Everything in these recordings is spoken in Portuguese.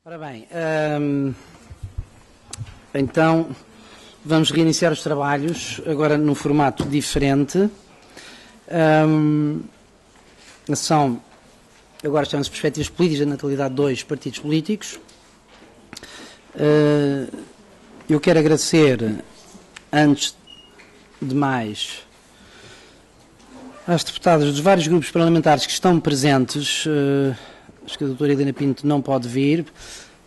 Ora bem, então vamos reiniciar os trabalhos, agora num formato diferente. Agora chama-se Perspectivas Políticas da Natalidade 2, Partidos Políticos. Eu quero agradecer, antes de mais, às deputadas dos vários grupos parlamentares que estão presentes. Acho que a doutora Helena Pinto não pode vir,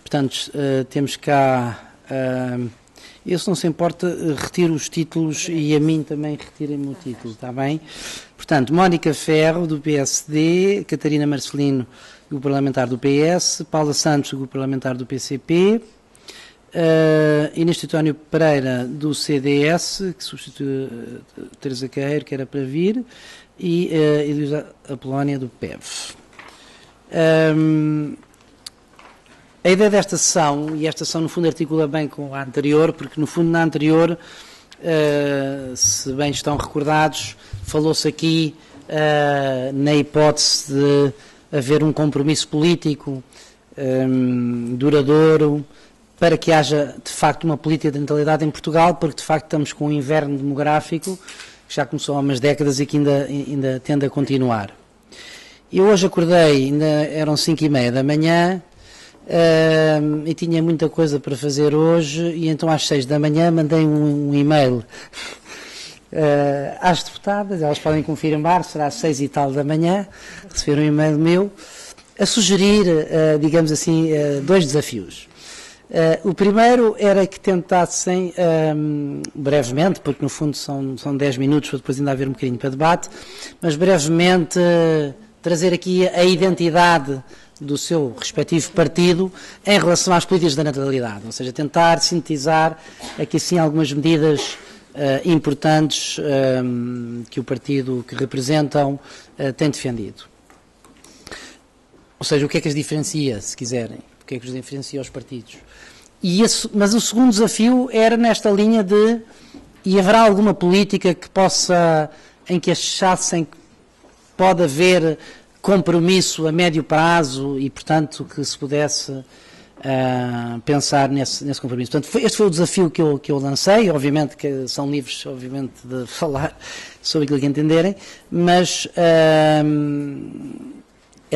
portanto, temos cá, eu se não se importa, retiro os títulos e a mim também retirem-me o título, está bem? Portanto, Mónica Ferro, do PSD, Catarina Marcelino, grupo parlamentar do PS, Paula Santos, grupo parlamentar do PCP, Inês Teutónio Pereira, do CDS, que substitui Teresa Queiro, que era para vir, e Elisa Apolónia, do PEV. A ideia desta sessão, e esta sessão no fundo articula bem com a anterior, porque no fundo na anterior, se bem estão recordados, falou-se aqui na hipótese de haver um compromisso político duradouro para que haja de facto uma política de natalidade em Portugal, porque de facto estamos com um inverno demográfico que já começou há umas décadas e que ainda tende a continuar. Eu hoje acordei, ainda eram 5h30 da manhã, e tinha muita coisa para fazer hoje, e então às 6 da manhã mandei um e-mail às deputadas, elas podem confirmar, será às 6 e tal da manhã, receberam um e-mail meu, a sugerir, digamos assim, dois desafios. O primeiro era que tentassem, brevemente, porque no fundo são 10 minutos, para depois ainda haver um bocadinho para debate, mas brevemente trazer aqui a identidade do seu respectivo partido em relação às políticas da natalidade, ou seja, tentar sintetizar aqui sim algumas medidas importantes que o partido que representam tem defendido. Ou seja, o que é que as diferencia, se quiserem, o que é que os diferencia aos partidos. Mas o segundo desafio era nesta linha de, e haverá alguma política que possa, em que achassem que pode haver compromisso a médio prazo e, portanto, que se pudesse pensar nesse compromisso. Portanto, este foi o desafio que eu lancei, obviamente que são livres, obviamente, de falar sobre aquilo que entenderem, mas é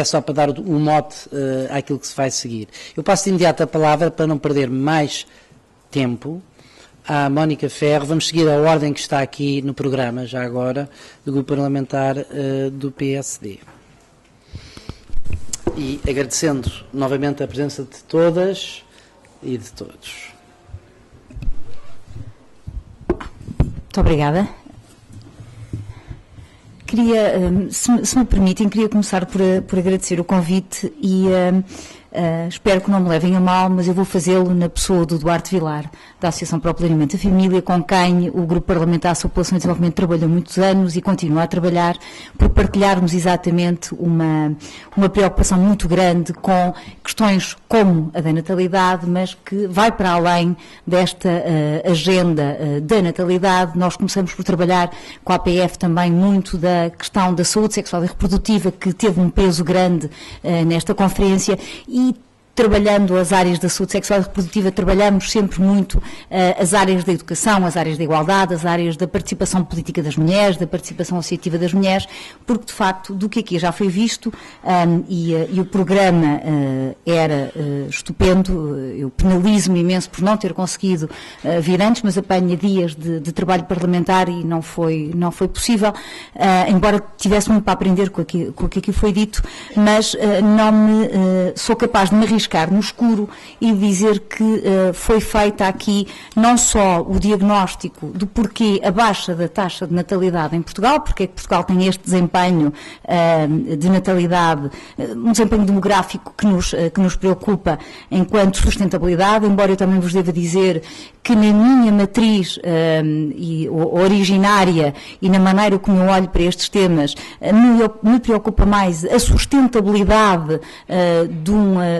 só para dar o mote àquilo que se vai seguir. Eu passo de imediato a palavra, para não perder mais tempo, à Mónica Ferro. Vamos seguir a ordem que está aqui no programa, já agora, do Grupo Parlamentar do PSD. E agradecendo novamente a presença de todas e de todos. Muito obrigada. Se me permitem, queria começar por agradecer o convite e espero que não me levem a mal, mas eu vou fazê-lo na pessoa do Duarte Vilar, da Associação para o Planeamento da Família, com quem o Grupo Parlamentar sobre População e Desenvolvimento trabalhou muitos anos e continua a trabalhar, por partilharmos exatamente uma preocupação muito grande com questões como a da natalidade, mas que vai para além desta agenda da natalidade. Nós começamos por trabalhar com a APF também muito da questão da saúde sexual e reprodutiva, que teve um peso grande nesta conferência, e trabalhando as áreas da saúde sexual e reprodutiva, trabalhamos sempre muito as áreas da educação, as áreas da igualdade, as áreas da participação política das mulheres, da participação associativa das mulheres, porque de facto do que aqui já foi visto, e o programa era estupendo. Eu penalizo-me imenso por não ter conseguido vir antes, mas apanha dias de trabalho parlamentar e não foi possível, embora tivesse muito para aprender com o que aqui foi dito, mas não me sou capaz de me arriscar no escuro e dizer que foi feita aqui não só o diagnóstico do porquê a baixa da taxa de natalidade em Portugal, porque é que Portugal tem este desempenho de natalidade, um desempenho demográfico que nos preocupa enquanto sustentabilidade, embora eu também vos deva dizer que na minha matriz originária e na maneira como eu olho para estes temas, me preocupa mais a sustentabilidade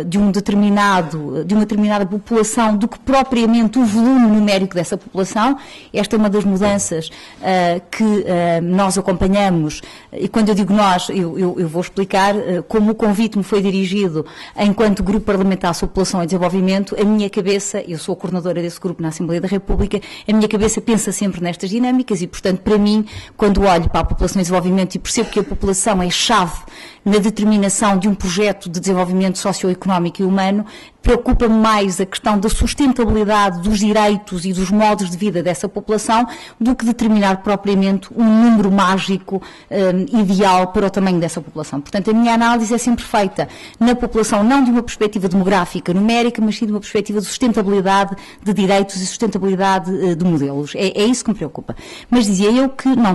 de um de uma determinada população do que propriamente o volume numérico dessa população. Esta é uma das mudanças que nós acompanhamos, e quando eu digo nós, eu vou explicar como o convite me foi dirigido enquanto Grupo Parlamentar sobre População e Desenvolvimento. A minha cabeça, eu sou a coordenadora desse grupo na Assembleia da República, a minha cabeça pensa sempre nestas dinâmicas e, portanto, para mim, quando olho para a população e desenvolvimento e percebo que a população é chave na determinação de um projeto de desenvolvimento socioeconómico e humano, preocupa-me mais a questão da sustentabilidade dos direitos e dos modos de vida dessa população do que determinar propriamente um número mágico ideal para o tamanho dessa população. Portanto, a minha análise é sempre feita na população, não de uma perspectiva demográfica, numérica, mas sim de uma perspectiva de sustentabilidade de direitos e sustentabilidade de modelos. É isso que me preocupa. Mas dizia eu que não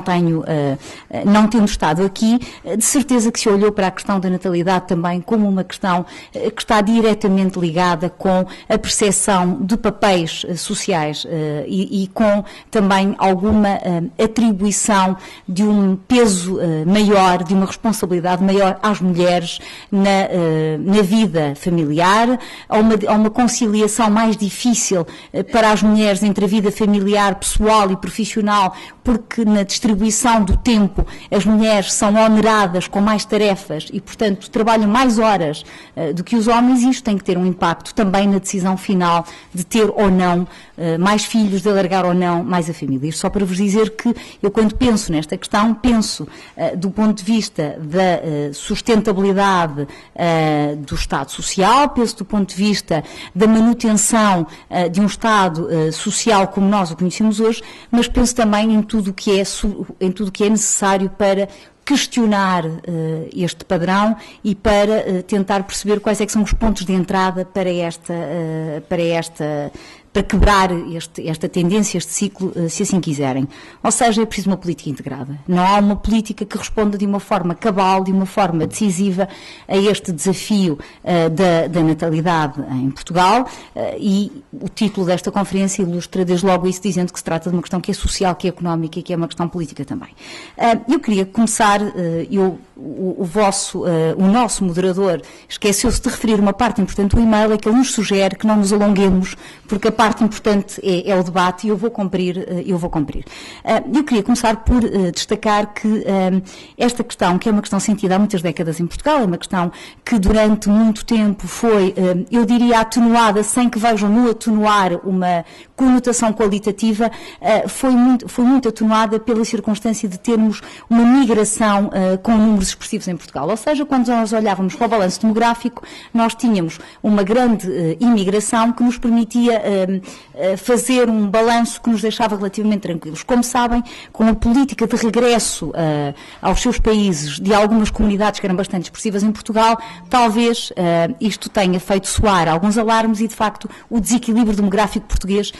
tendo estado aqui, de certeza que se olhou para a questão da natalidade também como uma questão que está diretamente ligada com a percepção de papéis sociais e com também alguma atribuição de um peso maior, de uma responsabilidade maior às mulheres na vida familiar, a uma conciliação mais difícil para as mulheres entre a vida familiar, pessoal e profissional, porque na distribuição do tempo as mulheres são oneradas com mais tarefas e, portanto, trabalham mais horas do que os homens, e isto tem que ter um impacto também na decisão final de ter ou não mais filhos, de alargar ou não mais a família. Isto só para vos dizer que eu, quando penso nesta questão, penso do ponto de vista da sustentabilidade do Estado Social, penso do ponto de vista da manutenção de um Estado social como nós o conhecemos hoje, mas penso também em tudo o que é necessário para questionar este padrão e para tentar perceber quais é que são os pontos de entrada para quebrar esta tendência, este ciclo, se assim quiserem. Ou seja, é preciso uma política integrada. Não há uma política que responda de uma forma cabal, de uma forma decisiva a este desafio da natalidade em Portugal, e o título desta conferência ilustra desde logo isso, dizendo que se trata de uma questão que é social, que é económica e que é uma questão política também. Eu queria começar, o nosso moderador esqueceu-se de referir uma parte importante do e-mail, é que ele nos sugere que não nos alonguemos, porque a parte importante é o debate e eu vou cumprir. Eu queria começar por destacar que esta questão, que é uma questão sentida há muitas décadas em Portugal, é uma questão que durante muito tempo foi, eu diria, atenuada, sem que vejam no atenuar uma conotação qualitativa, foi muito atenuada pela circunstância de termos uma migração com números expressivos em Portugal. Ou seja, quando nós olhávamos para o balanço demográfico, nós tínhamos uma grande imigração que nos permitia fazer um balanço que nos deixava relativamente tranquilos. Como sabem, com a política de regresso aos seus países de algumas comunidades que eram bastante expressivas em Portugal, talvez isto tenha feito soar alguns alarmes e, de facto, o desequilíbrio demográfico português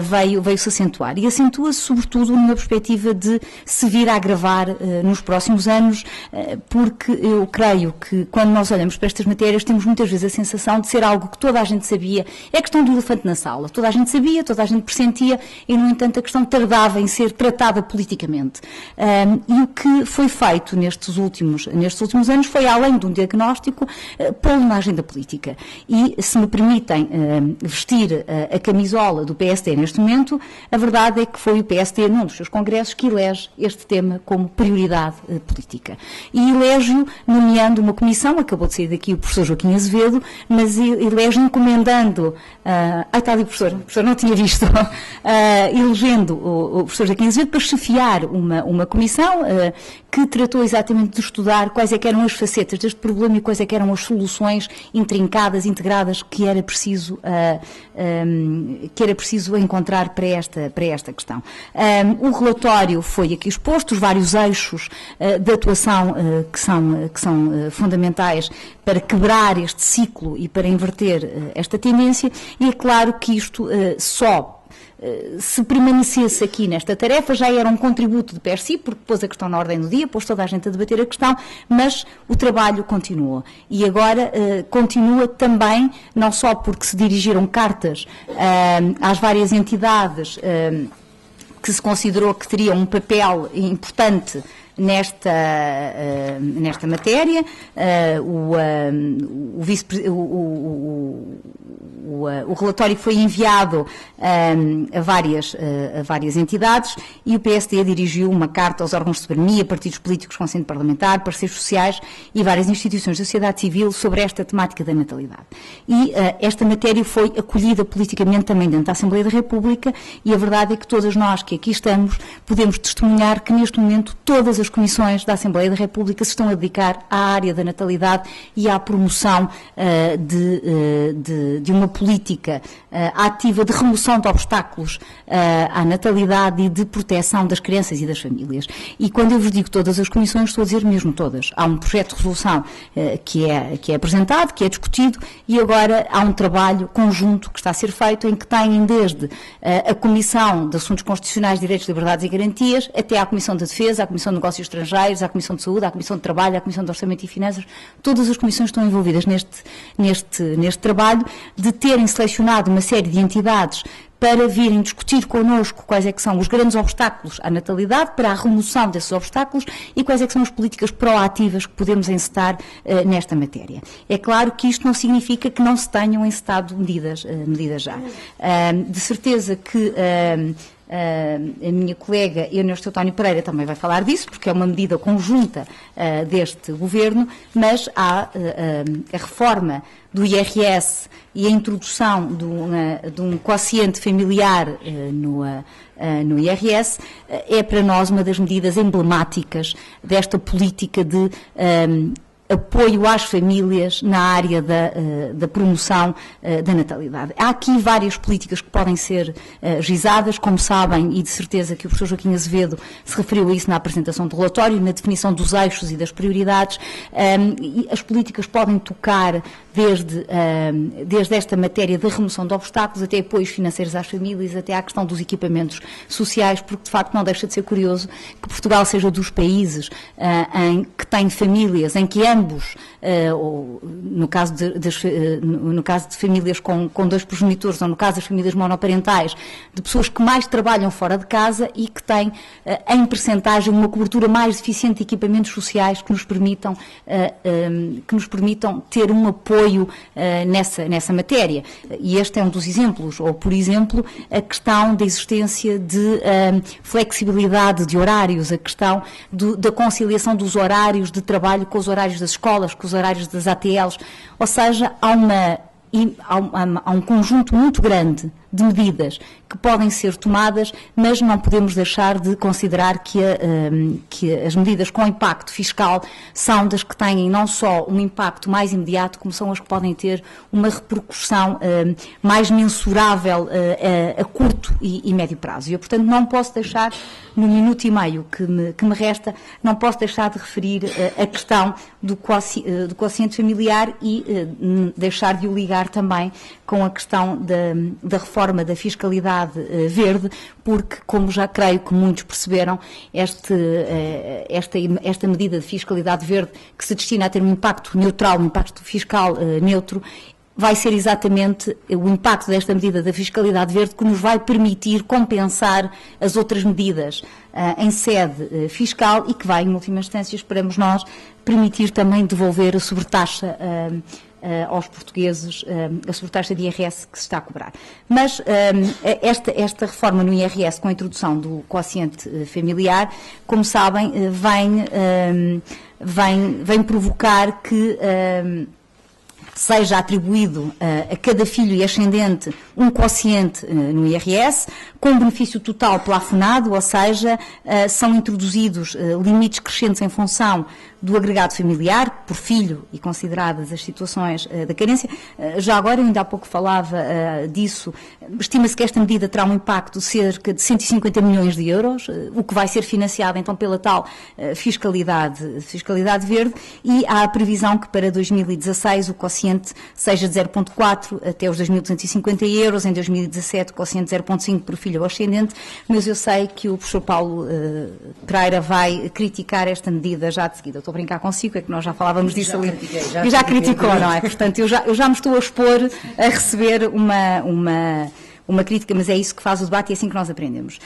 veio-se acentuar. E acentua-se, sobretudo, numa perspectiva de se vir a agravar nos próximos anos, porque eu creio que, quando nós olhamos para estas matérias, temos muitas vezes a sensação de ser algo que toda a gente sabia. É a questão do elefante na sala. Toda a gente sabia, toda a gente pressentia e, no entanto, a questão tardava em ser tratada politicamente. E o que foi feito nestes últimos anos foi, além de um diagnóstico, pô-lo na agenda política. E, se me permitem vestir a camisola do PSD neste momento, a verdade é que foi o PSD, num dos seus congressos, que elege este tema como prioridade política. E elege-o nomeando uma comissão, acabou de sair daqui o professor Joaquim Azevedo, mas elege encomendando, está ali o professor não tinha visto, elegendo o professor Joaquim Azevedo para chefiar uma comissão que tratou exatamente de estudar quais é que eram as facetas deste problema e quais é que eram as soluções intrincadas, integradas que era preciso encontrar para esta questão. O relatório foi aqui exposto, os vários eixos de atuação que são fundamentais para quebrar este ciclo e para inverter esta tendência, e é claro que isto se permanecesse aqui nesta tarefa, já era um contributo de per si, porque pôs a questão na ordem do dia, pôs toda a gente a debater a questão, mas o trabalho continuou. E agora continua também, não só porque se dirigiram cartas às várias entidades que se considerou que teriam um papel importante nesta matéria. O relatório foi enviado a várias entidades e o PSD dirigiu uma carta aos órgãos de soberania, partidos políticos, Conselho Parlamentar, parceiros sociais e várias instituições da sociedade civil sobre esta temática da natalidade. E esta matéria foi acolhida politicamente também dentro da Assembleia da República e a verdade é que todas nós que aqui estamos podemos testemunhar que neste momento todas as comissões da Assembleia da República se estão a dedicar à área da natalidade e à promoção de uma política ativa de remoção de obstáculos à natalidade e de proteção das crianças e das famílias. E quando eu vos digo todas as comissões, estou a dizer mesmo todas. Há um projeto de resolução que é apresentado, que é discutido, e agora há um trabalho conjunto que está a ser feito, em que têm desde a Comissão de Assuntos Constitucionais, Direitos, Liberdades e Garantias, até à Comissão de Defesa, à Comissão de Negócios Estrangeiros, à Comissão de Saúde, à Comissão de Trabalho, à Comissão de Orçamento e Finanças. Todas as comissões estão envolvidas neste trabalho de terem selecionado uma série de entidades para virem discutir connosco quais é que são os grandes obstáculos à natalidade, para a remoção desses obstáculos e quais é que são as políticas proativas que podemos encetar nesta matéria. É claro que isto não significa que não se tenham encetado medidas já. De certeza que a minha colega Ernesto António Pereira também vai falar disso, porque é uma medida conjunta deste Governo, mas há a reforma do IRS e a introdução de um quociente familiar no IRS é para nós uma das medidas emblemáticas desta política de apoio às famílias na área da promoção da natalidade. Há aqui várias políticas que podem ser gizadas, como sabem, e de certeza que o professor Joaquim Azevedo se referiu a isso na apresentação do relatório, na definição dos eixos e das prioridades. E as políticas podem tocar desde esta matéria da remoção de obstáculos até apoios financeiros às famílias, até à questão dos equipamentos sociais, porque de facto não deixa de ser curioso que Portugal seja dos países que tem famílias em que ambos, no caso de famílias com dois progenitores, ou no caso das famílias monoparentais, de pessoas que mais trabalham fora de casa e que têm, em percentagem, uma cobertura mais eficiente de equipamentos sociais que nos permitam ter um apoio nessa matéria. E este é um dos exemplos, ou, por exemplo, a questão da existência de flexibilidade de horários, a questão da conciliação dos horários de trabalho com os horários das escolas, com os horários das ATLs, ou seja, há um conjunto muito grande de medidas que podem ser tomadas, mas não podemos deixar de considerar que as medidas com impacto fiscal são das que têm não só um impacto mais imediato, como são as que podem ter uma repercussão mais mensurável a curto e médio prazo. E eu, portanto, não posso deixar, no minuto e meio que me resta, não posso deixar de referir a questão do quociente familiar e deixar de o ligar também com a questão da reforma da fiscalidade verde, porque, como já creio que muitos perceberam, esta medida de fiscalidade verde, que se destina a ter um impacto neutral, um impacto fiscal neutro, vai ser exatamente o impacto desta medida da fiscalidade verde que nos vai permitir compensar as outras medidas em sede fiscal e que vai, em última instância, esperamos nós, permitir também devolver a sobretaxa aos portugueses, a sobretaxa de IRS que se está a cobrar. Mas esta reforma no IRS, com a introdução do quociente familiar, como sabem, vem provocar que seja atribuído a cada filho e ascendente um quociente no IRS, com benefício total plafonado, ou seja, são introduzidos limites crescentes em função do agregado familiar, por filho, e consideradas as situações da carência. Já agora, eu ainda há pouco falava disso, estima-se que esta medida terá um impacto de cerca de 150 milhões de euros, o que vai ser financiado então pela tal fiscalidade verde, e há a previsão que para 2016 o quociente seja de 0,4 até os 2.250 euros, em 2017 o quociente de 0,5 por filho ou ascendente, mas eu sei que o professor Paulo Pereira vai criticar esta medida já de seguida. Estou a brincar consigo, é que nós já falávamos disso ali. Já criticou, não é? Portanto, eu já me estou a expor a receber uma crítica, mas é isso que faz o debate e é assim que nós aprendemos.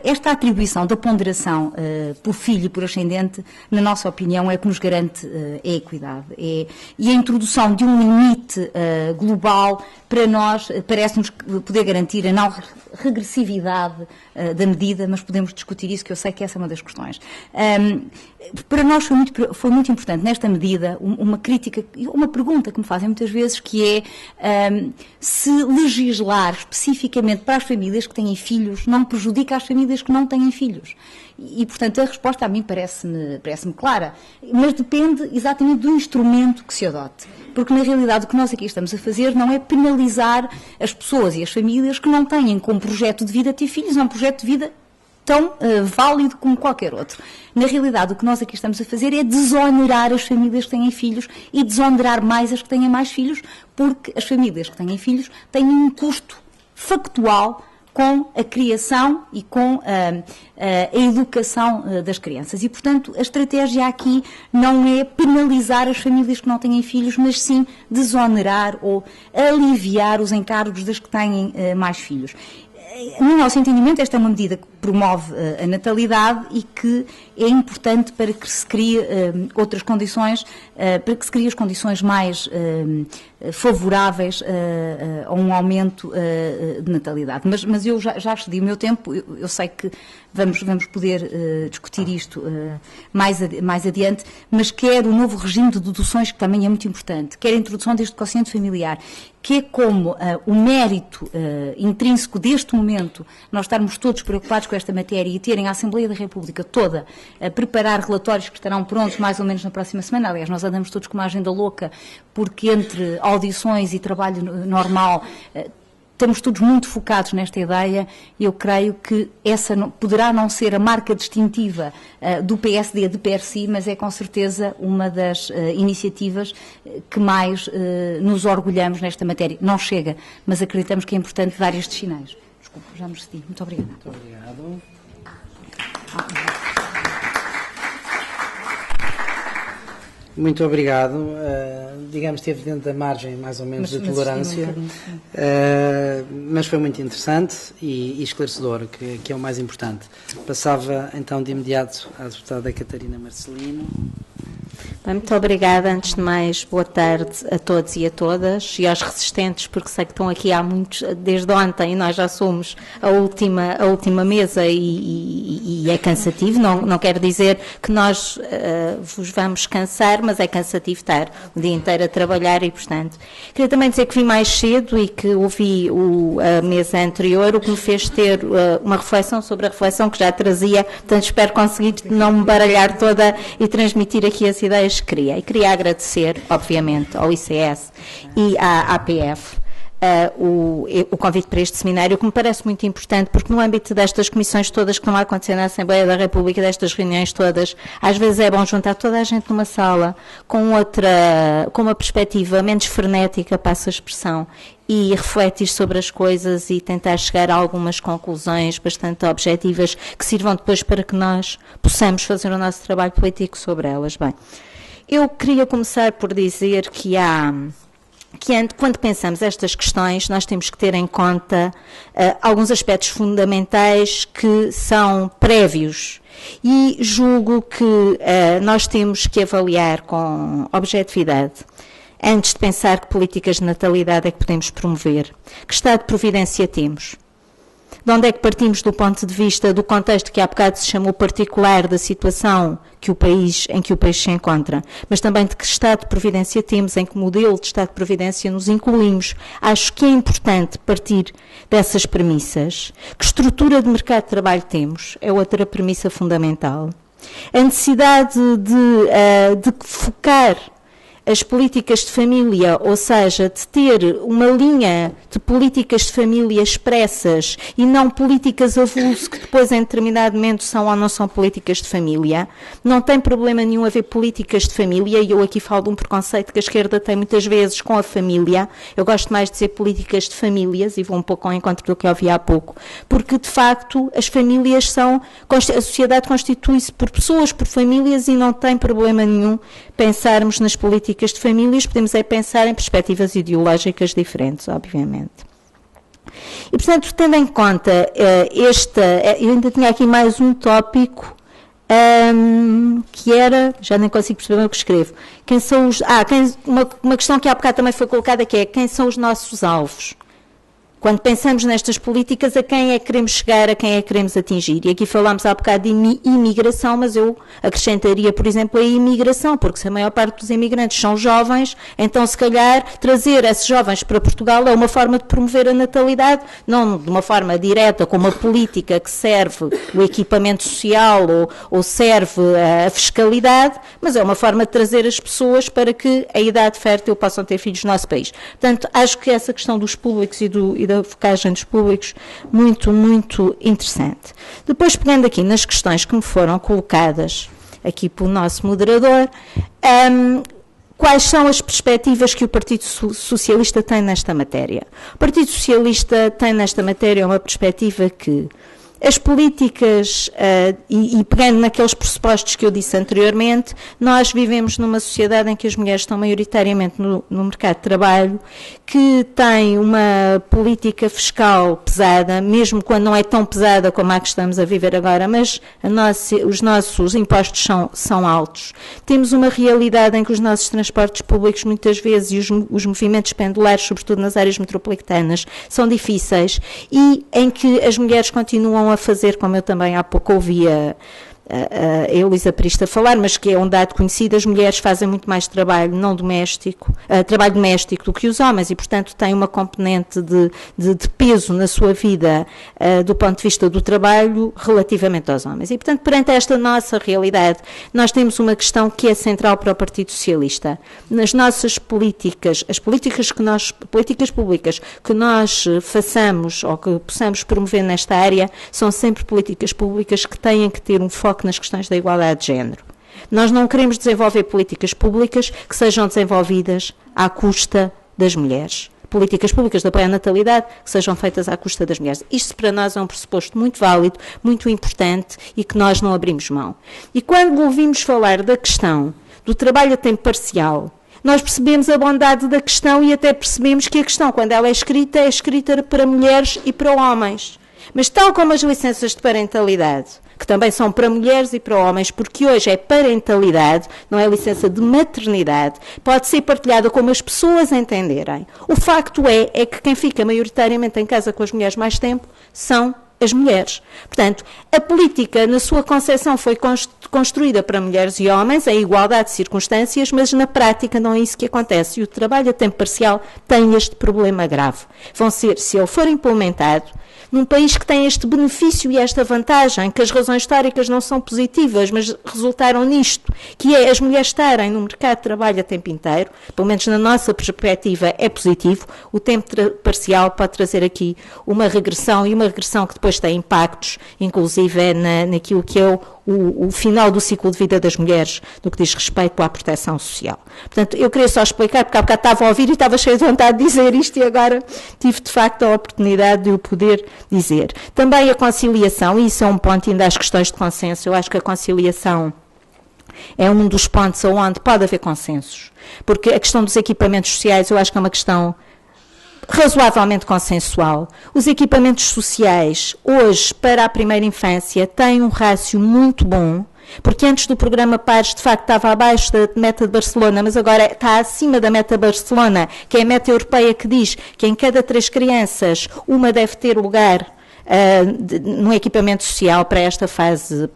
Esta atribuição da ponderação por filho e por ascendente, na nossa opinião, é o que nos garante a equidade. E a introdução de um limite global, para nós, parece-nos poder garantir a não regressividade da medida, mas podemos discutir isso, que eu sei que essa é uma das questões. Para nós foi muito importante, nesta medida, uma crítica, uma pergunta que me fazem muitas vezes, que é se legislar especificamente para as famílias que têm filhos não prejudica as famílias que não têm filhos. E, portanto, a resposta a mim parece-me clara, mas depende exatamente do instrumento que se adote. Porque, na realidade, o que nós aqui estamos a fazer não é penalizar as pessoas e as famílias que não têm como projeto de vida ter filhos, é um projeto de vida tão válido como qualquer outro. Na realidade, o que nós aqui estamos a fazer é desonerar as famílias que têm filhos e desonerar mais as que têm mais filhos, porque as famílias que têm filhos têm um custo factual com a criação e com a educação das crianças. E, portanto, a estratégia aqui não é penalizar as famílias que não têm filhos, mas sim desonerar ou aliviar os encargos das que têm mais filhos. No nosso entendimento, esta é uma medida que promove a natalidade e que é importante para que se crie outras condições, para que se crie as condições mais favoráveis a um aumento de natalidade. Mas eu já excedi o meu tempo, eu sei que vamos poder discutir isto mais adiante, mas quer o novo regime de deduções, que também é muito importante, quer a introdução deste quociente familiar, que é como o mérito intrínseco deste momento, nós estarmos todos preocupados com esta matéria e terem a Assembleia da República toda a preparar relatórios que estarão prontos mais ou menos na próxima semana. Aliás, nós andamos todos com uma agenda louca, porque entre audições e trabalho normal estamos todos muito focados nesta ideia. Eu creio que essa poderá não ser a marca distintiva do PSD de per si, mas é com certeza uma das iniciativas que mais nos orgulhamos nesta matéria. Não chega, mas acreditamos que é importante dar estes sinais. Desculpe, já me excedi. Muito obrigada. Muito obrigado. Muito obrigado. Digamos que esteve dentro da margem, mais ou menos, de tolerância, mas foi muito interessante e esclarecedor, que é o mais importante. Passava, então, de imediato à deputada Catarina Marcelino. Bem, muito obrigada. Antes de mais, boa tarde a todos e a todas e aos resistentes, porque sei que estão aqui há muitos, desde ontem, e nós já somos a última mesa e é cansativo. Não quero dizer que nós vos vamos cansar, mas é cansativo estar o dia inteiro a trabalhar e, portanto, queria também dizer que vim mais cedo e que ouvi a mesa anterior, o que me fez ter uma reflexão sobre a reflexão que já trazia, portanto, espero conseguir não me baralhar toda e transmitir aqui as ideias que queria. E queria agradecer, obviamente, ao ICS e à APF o convite para este seminário, que me parece muito importante, porque no âmbito destas comissões todas que estão a acontecer na Assembleia da República, destas reuniões todas, às vezes é bom juntar toda a gente numa sala com uma perspectiva menos frenética, passa a expressão, e refletir sobre as coisas e tentar chegar a algumas conclusões bastante objetivas que sirvam depois para que nós possamos fazer o nosso trabalho político sobre elas. Bem, eu queria começar por dizer que quando pensamos estas questões, nós temos que ter em conta alguns aspectos fundamentais que são prévios e julgo que nós temos que avaliar com objetividade, antes de pensar que políticas de natalidade é que podemos promover, que estado de providência temos. De onde é que partimos do ponto de vista do contexto que há bocado se chamou particular da situação em que o país se encontra, mas também de que estado de providência temos, em que modelo de estado de providência nos incluímos. Acho que é importante partir dessas premissas. Que estrutura de mercado de trabalho temos? É outra premissa fundamental. A necessidade de focar as políticas de família, ou seja, de ter uma linha de políticas de família expressas e não políticas avulso que depois em determinado momento são ou não são políticas de família. Não tem problema nenhum haver políticas de família, e eu aqui falo de um preconceito que a esquerda tem muitas vezes com a família. Eu gosto mais de dizer políticas de famílias, e vou um pouco ao encontro do que eu ouvi há pouco, porque de facto as famílias a sociedade constitui-se por pessoas, por famílias, e não tem problema nenhum pensarmos nas políticas de famílias, podemos pensar em perspectivas ideológicas diferentes, obviamente. E, portanto, tendo em conta eu ainda tinha aqui mais um tópico, que era, já nem consigo perceber o que escrevo, uma questão que há bocado também foi colocada, que é quem são os nossos alvos? Quando pensamos nestas políticas, a quem é que queremos chegar, a quem é que queremos atingir? E aqui falámos há bocado de imigração, mas eu acrescentaria, por exemplo, a imigração, porque se a maior parte dos imigrantes são jovens, então se calhar trazer esses jovens para Portugal é uma forma de promover a natalidade, não de uma forma direta, com uma política que serve o equipamento social ou serve a fiscalidade, mas é uma forma de trazer as pessoas para que a idade fértil possam ter filhos no nosso país. Portanto, acho que essa questão dos públicos e da focagem dos públicos, muito, muito interessante. Depois, pegando aqui nas questões que me foram colocadas aqui pelo nosso moderador, quais são as perspectivas que o Partido Socialista tem nesta matéria? O Partido Socialista tem nesta matéria uma perspectiva que as políticas, e pegando naqueles pressupostos que eu disse anteriormente, nós vivemos numa sociedade em que as mulheres estão maioritariamente no mercado de trabalho, que tem uma política fiscal pesada, mesmo quando não é tão pesada como a que estamos a viver agora, mas os nossos impostos são altos. Temos uma realidade em que os nossos transportes públicos, muitas vezes, e os movimentos pendulares, sobretudo nas áreas metropolitanas, são difíceis, e em que as mulheres continuam a fazer, como eu também há pouco ouvia a Elisa Prista falar, mas que é um dado conhecido, as mulheres fazem muito mais trabalho trabalho doméstico do que os homens, e portanto têm uma componente de peso na sua vida do ponto de vista do trabalho relativamente aos homens. E portanto, perante esta nossa realidade, nós temos uma questão que é central para o Partido Socialista. Nas nossas políticas, as políticas públicas que nós façamos ou que possamos promover nesta área, são sempre políticas públicas que têm que ter um foco nas questões da igualdade de género. Nós não queremos desenvolver políticas públicas que sejam desenvolvidas à custa das mulheres. Políticas públicas de apoio à natalidade que sejam feitas à custa das mulheres. Isto para nós é um pressuposto muito válido, muito importante e que nós não abrimos mão. E quando ouvimos falar da questão do trabalho a tempo parcial, nós percebemos a bondade da questão e até percebemos que a questão, quando ela é escrita para mulheres e para homens. Mas tal como as licenças de parentalidade, que também são para mulheres e para homens, porque hoje é parentalidade, não é licença de maternidade, pode ser partilhada como as pessoas entenderem. O facto é que quem fica maioritariamente em casa com as mulheres mais tempo são as mulheres. Portanto, a política, na sua concepção, foi construída para mulheres e homens, em igualdade de circunstâncias, mas na prática não é isso que acontece. E o trabalho a tempo parcial tem este problema grave. Se ele for implementado, num país que tem este benefício e esta vantagem, que as razões históricas não são positivas, mas resultaram nisto, que é as mulheres estarem no mercado de trabalho a tempo inteiro, pelo menos na nossa perspectiva é positivo, o tempo parcial pode trazer aqui uma regressão, e uma regressão que depois tem impactos, inclusive naquilo que é o final do ciclo de vida das mulheres, no que diz respeito à proteção social. Portanto, eu queria só explicar, porque há bocado estava a ouvir e estava cheio de vontade de dizer isto, e agora tive de facto a oportunidade de o poder dizer. Também a conciliação, e isso é um ponto ainda às questões de consenso, eu acho que a conciliação é um dos pontos onde pode haver consensos, porque a questão dos equipamentos sociais eu acho que é uma questão razoavelmente consensual. Os equipamentos sociais, hoje, para a primeira infância, têm um rácio muito bom, porque antes do programa Pares, de facto, estava abaixo da meta de Barcelona, mas agora está acima da meta de Barcelona, que é a meta europeia que diz que em cada 3 crianças, uma deve ter lugar no equipamento social para esta fase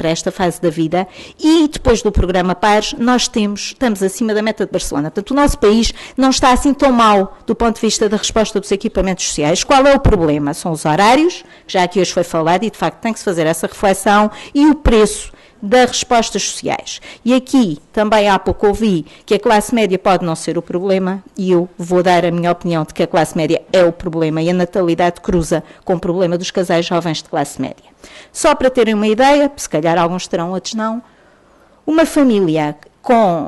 da vida, e depois do programa Pares nós estamos acima da meta de Barcelona. Portanto, o nosso país não está assim tão mal do ponto de vista da resposta dos equipamentos sociais. Qual é o problema? São os horários, que já aqui hoje foi falado, e de facto tem que se fazer essa reflexão, e o preço das respostas sociais. E aqui também há pouco ouvi que a classe média pode não ser o problema, e eu vou dar a minha opinião de que a classe média é o problema, e a natalidade cruza com o problema dos casais jovens de classe média. Só para terem uma ideia, se calhar alguns terão, outros não, uma família com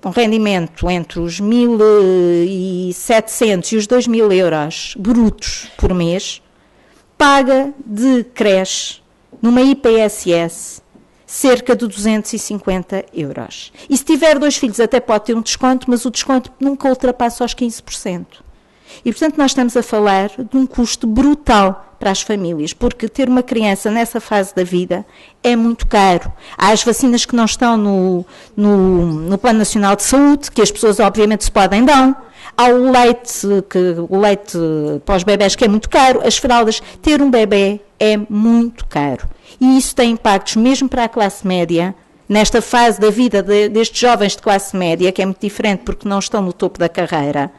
um rendimento entre os 1.700 e os 2.000 euros brutos por mês, paga de creche numa IPSS cerca de 250 euros. E se tiver 2 filhos até pode ter um desconto, mas o desconto nunca ultrapassa os 15%. E, portanto, nós estamos a falar de um custo brutal para as famílias, porque ter uma criança nessa fase da vida é muito caro. Há as vacinas que não estão no Plano Nacional de Saúde, que as pessoas obviamente se podem dar. Há o leite para os bebés que é muito caro, as fraldas. Ter um bebê é muito caro. E isso tem impactos mesmo para a classe média, nesta fase da vida destes jovens de classe média, que é muito diferente porque não estão no topo da carreira,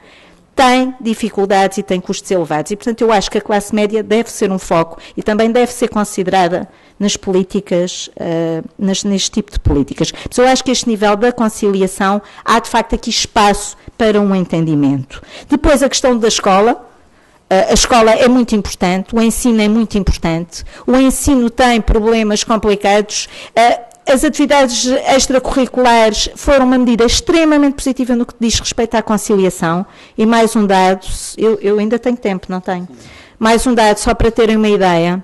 tem dificuldades e tem custos elevados. E, portanto, eu acho que a classe média deve ser um foco e também deve ser considerada nas políticas, neste tipo de políticas. Mas eu acho que este nível da conciliação, há de facto aqui espaço para um entendimento. Depois, a questão da escola. A escola é muito importante, o ensino é muito importante, o ensino tem problemas complicados. As atividades extracurriculares foram uma medida extremamente positiva no que diz respeito à conciliação. E mais um dado, eu ainda tenho tempo, não tenho? Mais um dado, só para terem uma ideia.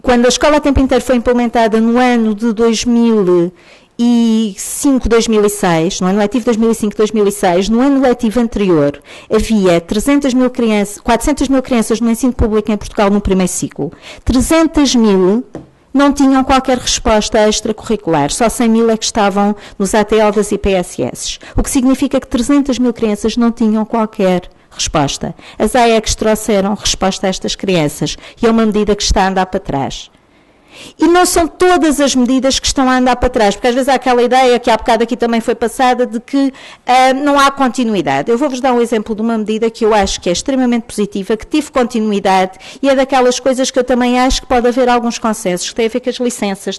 Quando a escola a tempo inteiro foi implementada no ano de 2005-2006, no ano letivo 2005-2006, no ano letivo anterior, havia 400 mil crianças no ensino público em Portugal no primeiro ciclo. 300 mil não tinham qualquer resposta extracurricular, só 100 mil é que estavam nos ATL das IPSS, o que significa que 300 mil crianças não tinham qualquer resposta. As AECs trouxeram resposta a estas crianças e é uma medida que está a andar para trás. E não são todas as medidas que estão a andar para trás, porque às vezes há aquela ideia que há bocado aqui também foi passada de que não há continuidade. Eu vou-vos dar um exemplo de uma medida que eu acho que é extremamente positiva, que tive continuidade e é daquelas coisas que eu também acho que pode haver alguns consensos, que tem a ver com as licenças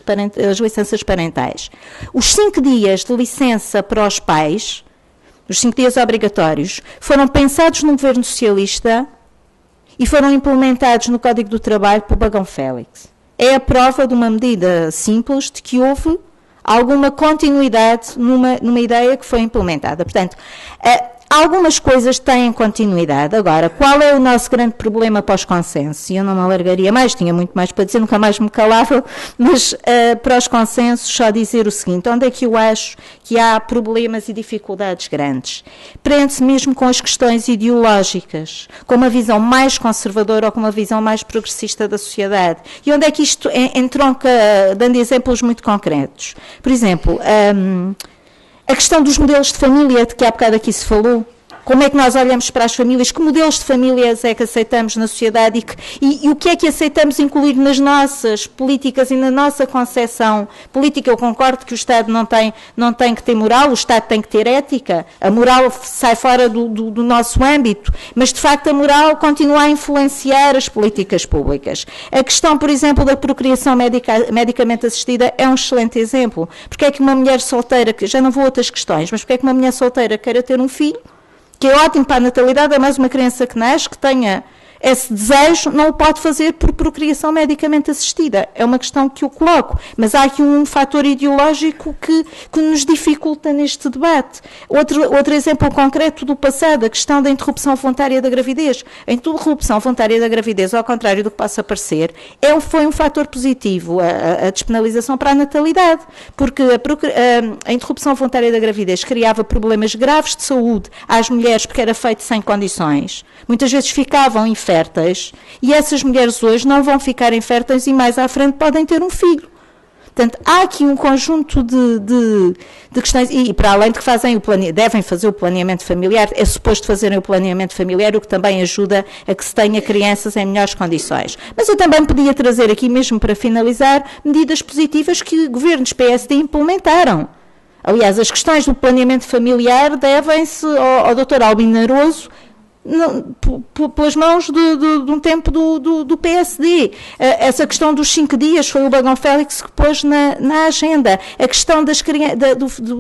parentais. Os 5 dias de licença para os pais, os 5 dias obrigatórios, foram pensados no governo socialista e foram implementados no Código do Trabalho por Bagão Félix. É a prova de uma medida simples de que houve alguma continuidade numa ideia que foi implementada. Portanto, algumas coisas têm continuidade. Agora, qual é o nosso grande problema para os consensos? E eu não me alargaria mais, tinha muito mais para dizer, nunca mais me calava, mas para os consensos só dizer o seguinte: onde é que eu acho que há problemas e dificuldades grandes? Prende-se mesmo com as questões ideológicas, com uma visão mais conservadora ou com uma visão mais progressista da sociedade. E onde é que isto entronca, dando exemplos muito concretos? Por exemplo, a questão dos modelos de família, de que há bocado aqui se falou. Como é que nós olhamos para as famílias? Que modelos de famílias é que aceitamos na sociedade e o que é que aceitamos incluir nas nossas políticas e na nossa concepção política? Eu concordo que o Estado não tem que ter moral, o Estado tem que ter ética. A moral sai fora do nosso âmbito, mas de facto a moral continua a influenciar as políticas públicas. A questão, por exemplo, da procriação medicamente assistida é um excelente exemplo. Porque é que uma mulher solteira, que já não vou a outras questões, mas porque é que uma mulher solteira queira ter um filho, que é ótimo para a natalidade, é mais uma criança que nasce, que tenha esse desejo, não o pode fazer por procriação medicamente assistida. É uma questão que eu coloco, mas há aqui um fator ideológico que nos dificulta neste debate. Outro exemplo concreto do passado, a questão da interrupção voluntária da gravidez. A interrupção voluntária da gravidez, ao contrário do que possa parecer, foi um fator positivo, a despenalização para a natalidade, porque a interrupção voluntária da gravidez criava problemas graves de saúde às mulheres, porque era feito sem condições. Muitas vezes ficavam inférteis e essas mulheres hoje não vão ficar inférteis e mais à frente podem ter um filho. Portanto, há aqui um conjunto de questões, e para além de que devem fazer o planeamento familiar, é suposto fazerem o planeamento familiar, o que também ajuda a que se tenha crianças em melhores condições. Mas eu também podia trazer aqui, mesmo para finalizar, medidas positivas que governos PSD implementaram. Aliás, as questões do planeamento familiar devem-se ao Dr. Albino Naroso, pelas mãos de um tempo do PSD. Essa questão dos 5 dias foi o Bagão Félix que pôs na agenda. A questão do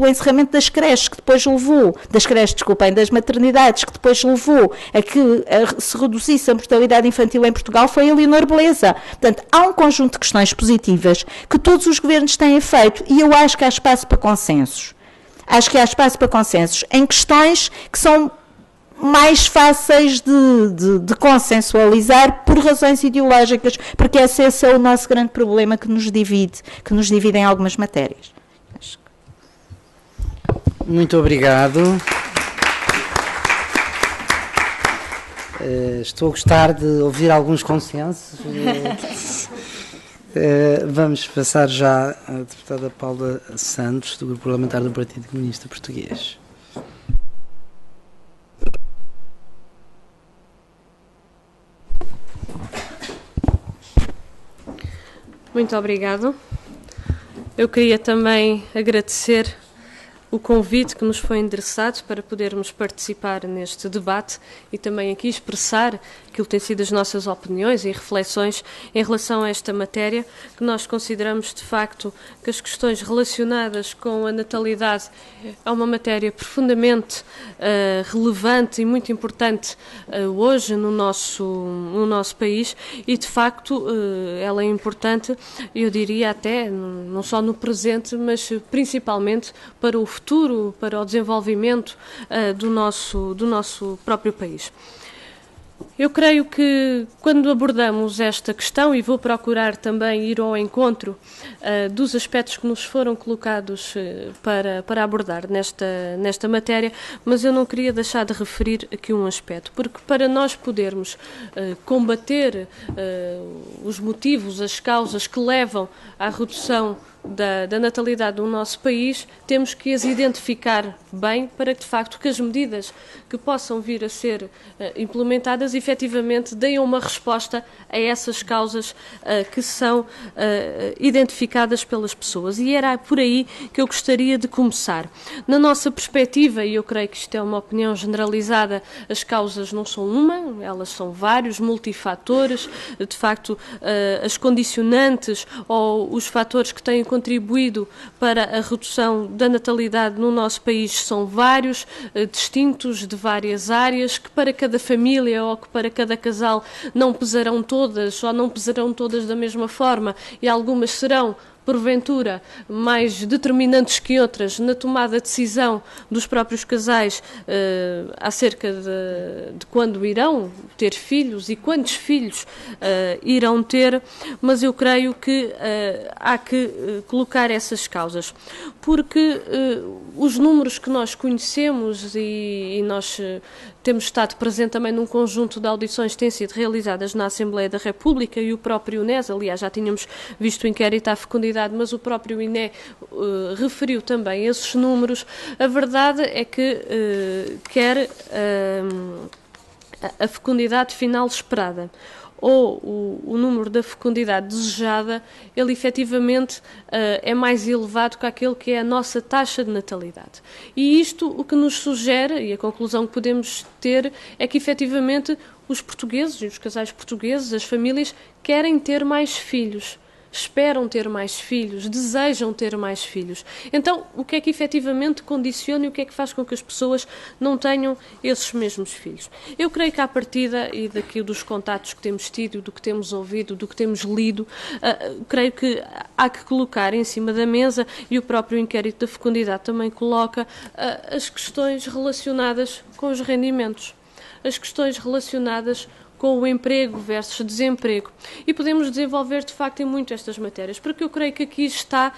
encerramento das creches, que depois levou, das maternidades, que depois levou a que se reduzisse a mortalidade infantil em Portugal, foi a Leonor Beleza. Portanto, há um conjunto de questões positivas que todos os governos têm feito e eu acho que há espaço para consensos. Acho que há espaço para consensos em questões que são mais fáceis de consensualizar por razões ideológicas, porque esse é o nosso grande problema que nos divide em algumas matérias. Muito obrigado. Estou a gostar de ouvir alguns consensos. Vamos passar já à deputada Paula Santos, do Grupo Parlamentar do Partido Comunista Português. Muito obrigado. Eu queria também agradecer o convite que nos foi endereçado para podermos participar neste debate e também aqui expressar aquilo que tem sido as nossas opiniões e reflexões em relação a esta matéria, que nós consideramos de facto que as questões relacionadas com a natalidade é uma matéria profundamente relevante e muito importante hoje no nosso país e de facto ela é importante, eu diria até, não só no presente, mas principalmente para o futuro, para o desenvolvimento do nosso próprio país. Eu creio que quando abordamos esta questão, e vou procurar também ir ao encontro dos aspectos que nos foram colocados para abordar nesta matéria, mas eu não queria deixar de referir aqui um aspecto, porque para nós podermos combater os motivos, as causas que levam à redução da natalidade do nosso país, temos que as identificar bem para que, de facto, que as medidas que possam vir a ser implementadas efetivamente deem uma resposta a essas causas que são identificadas pelas pessoas. E era por aí que eu gostaria de começar. Na nossa perspectiva, e eu creio que isto é uma opinião generalizada, as causas não são uma, elas são vários, multifatores, de facto, as condicionantes ou os fatores que têm contribuído para a redução da natalidade no nosso país são vários, distintos, de várias áreas, que para cada família ou que para cada casal não pesarão todas ou não pesarão todas da mesma forma e algumas serão porventura mais determinantes que outras na tomada de decisão dos próprios casais acerca de quando irão ter filhos e quantos filhos irão ter, mas eu creio que há que colocar essas causas, porque os números que nós conhecemos e nós temos estado presente também num conjunto de audições que têm sido realizadas na Assembleia da República e o próprio INE, aliás, já tínhamos visto o inquérito à fecundidade, mas o próprio INE referiu também esses números. A verdade é que quer a fecundidade final esperada ou o número da fecundidade desejada, ele efetivamente é mais elevado que aquele que é a nossa taxa de natalidade. E isto o que nos sugere, e a conclusão que podemos ter, é que efetivamente os portugueses, e os casais portugueses, as famílias, querem ter mais filhos. Esperam ter mais filhos, desejam ter mais filhos. Então, o que é que efetivamente condiciona e o que é que faz com que as pessoas não tenham esses mesmos filhos? Eu creio que à partida, e daqui dos contatos que temos tido, do que temos ouvido, do que temos lido, creio que há que colocar em cima da mesa, e o próprio inquérito da fecundidade também coloca, as questões relacionadas com os rendimentos, as questões relacionadas com o emprego versus desemprego. E podemos desenvolver, de facto, em muito estas matérias, porque eu creio que aqui está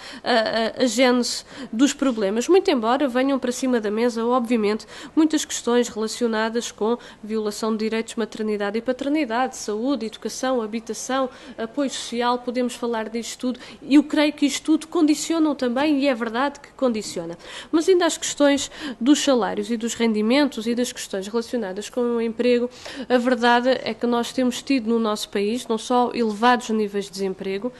a gênese dos problemas, muito embora venham para cima da mesa, obviamente, muitas questões relacionadas com violação de direitos de maternidade e paternidade, saúde, educação, habitação, apoio social, podemos falar disto tudo, e eu creio que isto tudo condicionam também, e é verdade que condiciona. Mas ainda as questões dos salários e dos rendimentos e das questões relacionadas com o emprego, a verdade é que nós temos tido no nosso país não só elevados níveis de desemprego,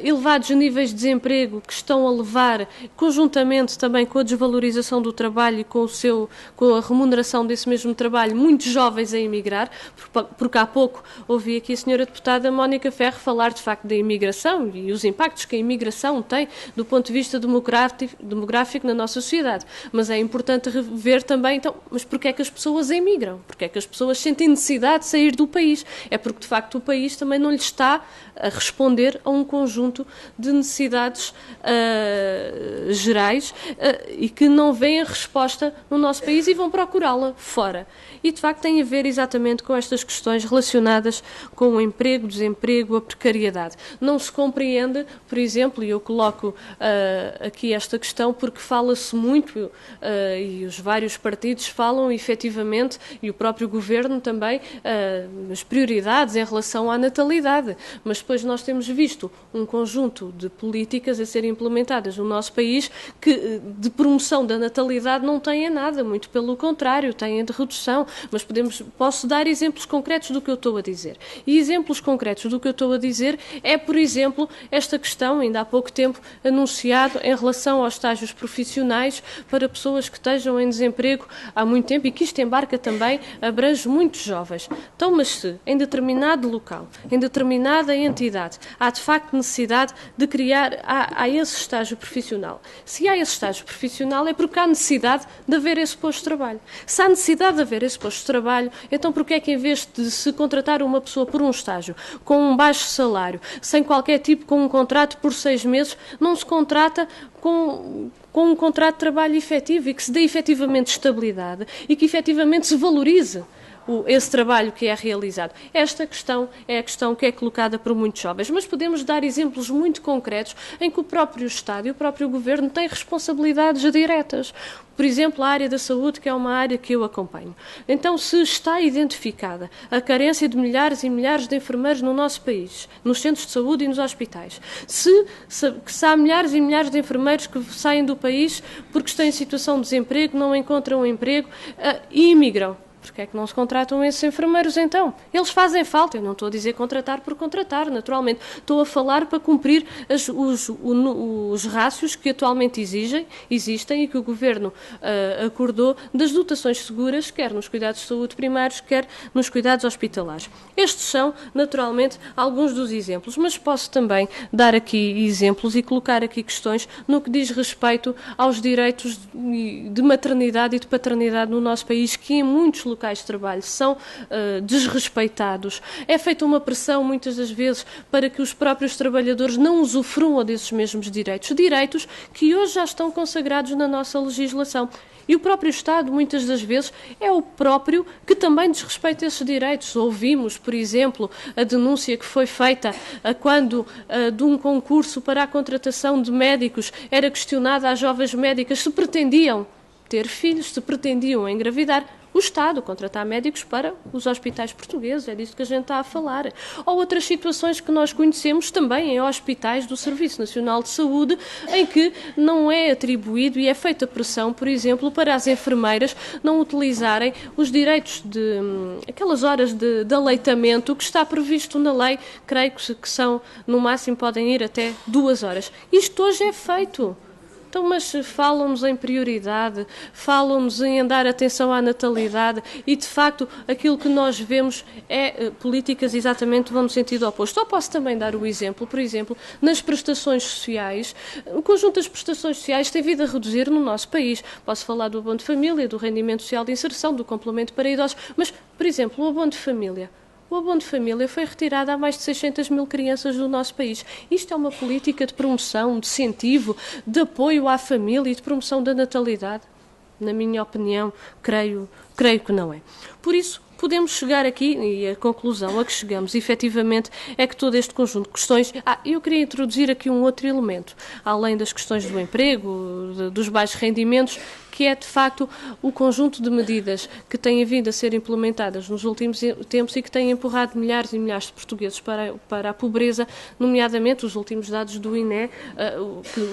elevados níveis de desemprego que estão a levar, conjuntamente também com a desvalorização do trabalho e com a remuneração desse mesmo trabalho, muitos jovens a emigrar, porque há pouco ouvi aqui a senhora deputada Mónica Ferro falar de facto da imigração e os impactos que a imigração tem do ponto de vista demográfico na nossa sociedade. Mas é importante ver também, então, mas porquê é que as pessoas emigram? Porquê é que as pessoas sentem necessidade de sair vir do país. É porque, de facto, o país também não lhe está a responder a um conjunto de necessidades gerais e que não vêem a resposta no nosso país e vão procurá-la fora. E, de facto, tem a ver exatamente com estas questões relacionadas com o emprego, desemprego, a precariedade. Não se compreende, por exemplo, e eu coloco aqui esta questão porque fala-se muito e os vários partidos falam efetivamente, e o próprio Governo também, as prioridades em relação à natalidade. Mas depois nós temos visto um conjunto de políticas a serem implementadas no nosso país que de promoção da natalidade não têm nada, muito pelo contrário, têm de redução. Mas posso dar exemplos concretos do que eu estou a dizer. E exemplos concretos do que eu estou a dizer é, por exemplo, esta questão, ainda há pouco tempo, anunciado em relação aos estágios profissionais para pessoas que estejam em desemprego há muito tempo e que isto embarca também, abrange muitos jovens. Então, mas se em determinado local, em determinada entidade, há de facto necessidade de criar há esse estágio profissional. Se há esse estágio profissional é porque há necessidade de haver esse posto de trabalho. Se há necessidade de haver esse posto de trabalho, então porquê é que em vez de se contratar uma pessoa por um estágio, com um baixo salário, sem qualquer tipo, com um contrato por 6 meses, não se contrata com um contrato de trabalho efetivo e que se dê efetivamente estabilidade e que efetivamente se valorize esse trabalho que é realizado. Esta questão é a questão que é colocada por muitos jovens, mas podemos dar exemplos muito concretos em que o próprio Estado e o próprio Governo têm responsabilidades diretas. Por exemplo, a área da saúde, que é uma área que eu acompanho. Então, se está identificada a carência de milhares e milhares de enfermeiros no nosso país, nos centros de saúde e nos hospitais, se há milhares e milhares de enfermeiros que saem do país porque estão em situação de desemprego, não encontram um emprego e imigram, porque é que não se contratam esses enfermeiros então? Eles fazem falta. Eu não estou a dizer contratar por contratar, naturalmente. Estou a falar para cumprir os rácios que atualmente existem e que o Governo acordou das dotações seguras, quer nos cuidados de saúde primários, quer nos cuidados hospitalares. Estes são, naturalmente, alguns dos exemplos, mas posso também dar aqui exemplos e colocar aqui questões no que diz respeito aos direitos de maternidade e de paternidade no nosso país, que em muitos locais de trabalho são desrespeitados. É feita uma pressão, muitas das vezes, para que os próprios trabalhadores não usufruam desses mesmos direitos. Direitos que hoje já estão consagrados na nossa legislação. E o próprio Estado, muitas das vezes, é o próprio que também desrespeita esses direitos. Ouvimos, por exemplo, a denúncia que foi feita quando de um concurso para a contratação de médicos era questionada às jovens médicas se pretendiam ter filhos, se pretendiam engravidar. O Estado contratar médicos para os hospitais portugueses, é disso que a gente está a falar. Ou outras situações que nós conhecemos também em hospitais do Serviço Nacional de Saúde, em que não é atribuído e é feita pressão, por exemplo, para as enfermeiras não utilizarem os direitos de aquelas horas de aleitamento que está previsto na lei, creio que são, no máximo, podem ir até 2 horas. Isto hoje é feito. Então, mas falam-nos em prioridade, falam-nos em dar atenção à natalidade e, de facto, aquilo que nós vemos é políticas exatamente vão no sentido oposto. Ou posso também dar o exemplo, por exemplo, nas prestações sociais. O conjunto das prestações sociais tem vindo a reduzir no nosso país. Posso falar do abono de família, do rendimento social de inserção, do complemento para idosos, mas, por exemplo, o abono de família. O abono de família foi retirado a mais de 600 mil crianças do nosso país. Isto é uma política de promoção, de incentivo, de apoio à família e de promoção da natalidade? Na minha opinião, creio que não é. Por isso, podemos chegar aqui, e a conclusão a que chegamos, efetivamente, é que todo este conjunto de questões... eu queria introduzir aqui um outro elemento, além das questões do emprego, dos baixos rendimentos, que é, de facto, o conjunto de medidas que têm vindo a ser implementadas nos últimos tempos e que têm empurrado milhares e milhares de portugueses para a pobreza, nomeadamente os últimos dados do INE,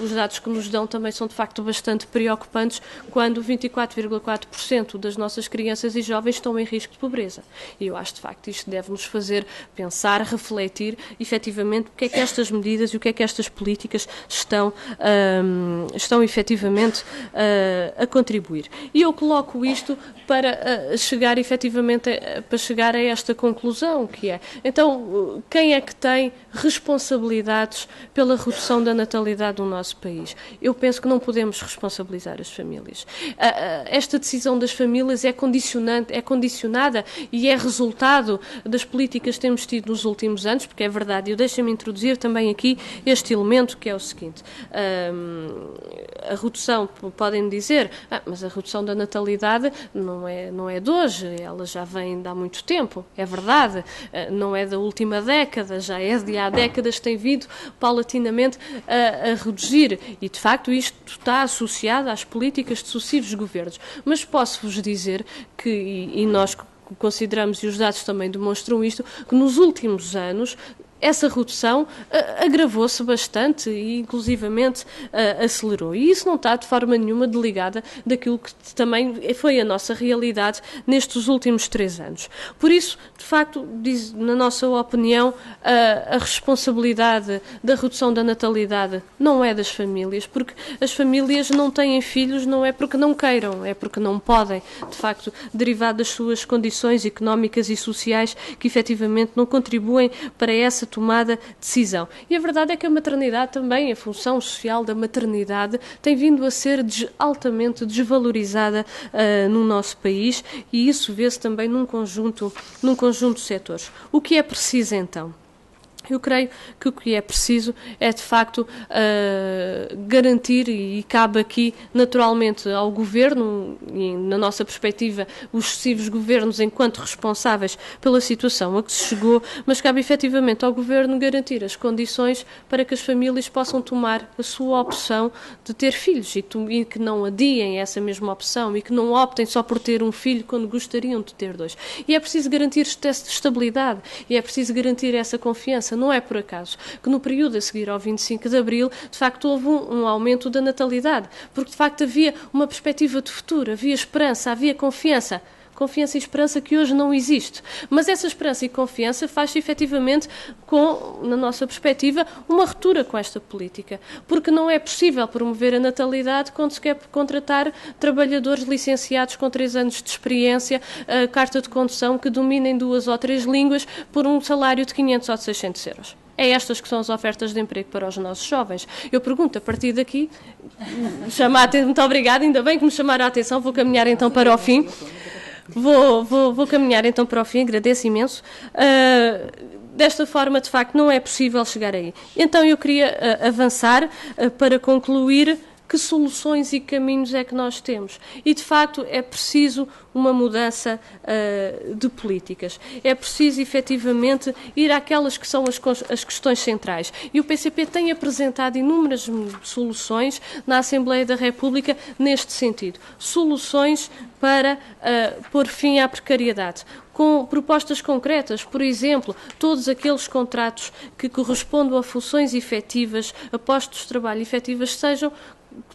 os dados que nos dão também são, de facto, bastante preocupantes, quando 24,4% das nossas crianças e jovens estão em risco de pobreza. E eu acho, de facto, isto deve nos fazer pensar, refletir, efetivamente, o que é que estas medidas e o que é que estas políticas estão efetivamente a contribuir. E eu coloco isto para chegar efetivamente a esta conclusão, que é, então, quem é que tem responsabilidades pela redução da natalidade no nosso país? Eu penso que não podemos responsabilizar as famílias. Esta decisão das famílias é condicionada concreta e é resultado das políticas que temos tido nos últimos anos, porque é verdade, e deixem-me introduzir também aqui este elemento que é o seguinte, a redução, podem dizer, mas a redução da natalidade não é de hoje, ela já vem de há muito tempo, é verdade, não é da última década, já é de há décadas que tem vindo paulatinamente a reduzir e de facto isto está associado às políticas de sucessivos governos, mas posso-vos dizer que, e nós consideramos, e os dados também demonstram isto, que nos últimos anos essa redução agravou-se bastante e, inclusivamente, acelerou. E isso não está, de forma nenhuma, desligada daquilo que também foi a nossa realidade nestes últimos 3 anos. Por isso, de facto, na nossa opinião, a responsabilidade da redução da natalidade não é das famílias, porque as famílias não têm filhos, não é porque não queiram, é porque não podem, de facto, derivado das suas condições económicas e sociais que, efetivamente, não contribuem para essa tomada decisão. E a verdade é que a maternidade também, a função social da maternidade, tem vindo a ser altamente desvalorizada no nosso país e isso vê-se também num conjunto de setores. O que é preciso então? Eu creio que o que é preciso é, de facto, garantir, e cabe aqui, naturalmente, ao Governo, e na nossa perspectiva, os sucessivos governos enquanto responsáveis pela situação a que se chegou, mas cabe efetivamente ao Governo garantir as condições para que as famílias possam tomar a sua opção de ter filhos e que não adiem essa mesma opção e que não optem só por ter um filho quando gostariam de ter 2. E é preciso garantir essa estabilidade e é preciso garantir essa confiança. Não é por acaso que no período a seguir ao 25 de Abril, de facto, houve um aumento da natalidade, porque de facto havia uma perspectiva de futuro, havia esperança, havia confiança. Confiança e esperança que hoje não existe. Mas essa esperança e confiança faz-se efetivamente com, na nossa perspectiva, uma ruptura com esta política. Porque não é possível promover a natalidade quando se quer contratar trabalhadores licenciados com 3 anos de experiência, carta de condução, que dominem 2 ou 3 línguas por um salário de 500 ou de 600 euros. É estas que são as ofertas de emprego para os nossos jovens. Eu pergunto, a partir daqui, muito obrigada, ainda bem que me chamaram a atenção, vou caminhar então para o fim. Vou caminhar então para o fim, agradeço imenso. Desta forma, de facto, não é possível chegar aí. Então eu queria avançar para concluir que soluções e caminhos é que nós temos. E, de facto, é preciso uma mudança de políticas. É preciso, efetivamente, ir àquelas que são as questões centrais. E o PCP tem apresentado inúmeras soluções na Assembleia da República neste sentido. Soluções para pôr fim à precariedade, com propostas concretas, por exemplo, todos aqueles contratos que correspondam a funções efetivas, a postos de trabalho efetivas, sejam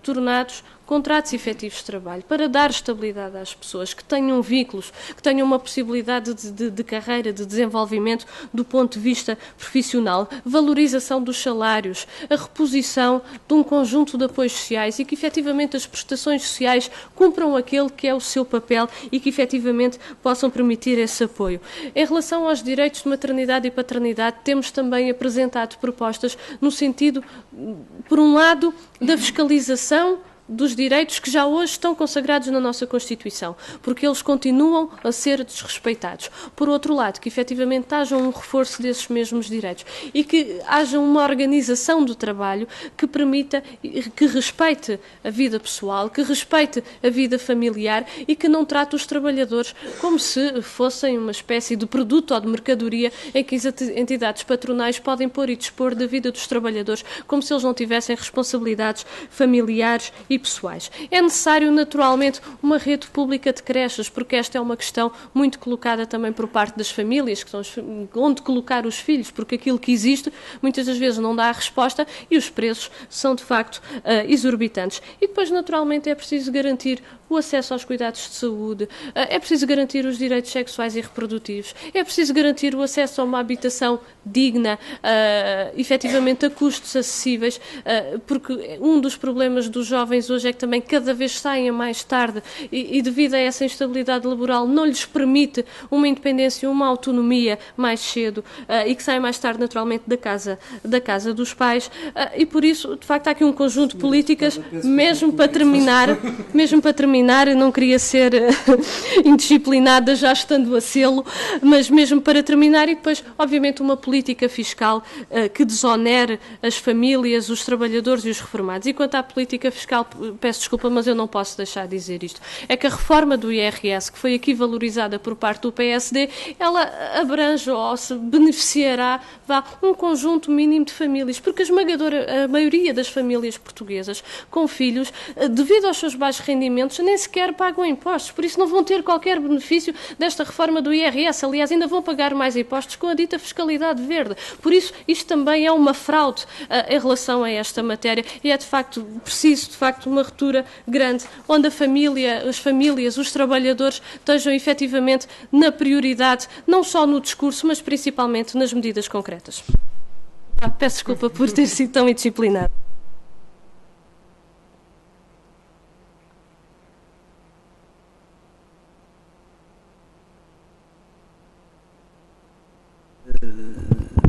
tornados contratos efetivos de trabalho, para dar estabilidade às pessoas, que tenham vínculos, que tenham uma possibilidade de carreira, de desenvolvimento do ponto de vista profissional, valorização dos salários, a reposição de um conjunto de apoios sociais e que efetivamente as prestações sociais cumpram aquele que é o seu papel e que efetivamente possam permitir esse apoio. Em relação aos direitos de maternidade e paternidade, temos também apresentado propostas no sentido, por um lado, da fiscalização dos direitos que já hoje estão consagrados na nossa Constituição, porque eles continuam a ser desrespeitados. Por outro lado, que efetivamente haja um reforço desses mesmos direitos e que haja uma organização do trabalho que permita, que respeite a vida pessoal, que respeite a vida familiar e que não trate os trabalhadores como se fossem uma espécie de produto ou de mercadoria em que as entidades patronais podem pôr e dispor da vida dos trabalhadores como se eles não tivessem responsabilidades familiares e pessoais. É necessário, naturalmente, uma rede pública de creches, porque esta é uma questão muito colocada também por parte das famílias, que são onde colocar os filhos, porque aquilo que existe muitas das vezes não dá a resposta e os preços são, de facto, exorbitantes. E depois, naturalmente, é preciso garantir o acesso aos cuidados de saúde, é preciso garantir os direitos sexuais e reprodutivos, é preciso garantir o acesso a uma habitação digna, efetivamente a custos acessíveis, porque um dos problemas dos jovens jovens hoje é que também cada vez saem mais tarde e devido a essa instabilidade laboral não lhes permite uma independência, uma autonomia mais cedo e que saem mais tarde naturalmente da casa dos pais e por isso, de facto, há aqui um conjunto de políticas, mesmo para terminar, eu não queria ser indisciplinada já estando a sê-lo, mas mesmo para terminar e depois, obviamente, uma política fiscal que desonere as famílias, os trabalhadores e os reformados. E quanto à política fiscal, peço desculpa, mas eu não posso deixar de dizer isto. É que a reforma do IRS, que foi aqui valorizada por parte do PSD, ela abrange ou se beneficiará um conjunto mínimo de famílias, porque a maioria das famílias portuguesas com filhos, devido aos seus baixos rendimentos, nem sequer pagam impostos, por isso não vão ter qualquer benefício desta reforma do IRS, aliás, ainda vão pagar mais impostos com a dita fiscalidade verde. Por isso, isto também é uma fraude em relação a esta matéria e é, de facto, preciso, uma ruptura grande, onde as famílias, os trabalhadores estejam efetivamente na prioridade, não só no discurso, mas principalmente nas medidas concretas. Peço desculpa por ter sido tão indisciplinado.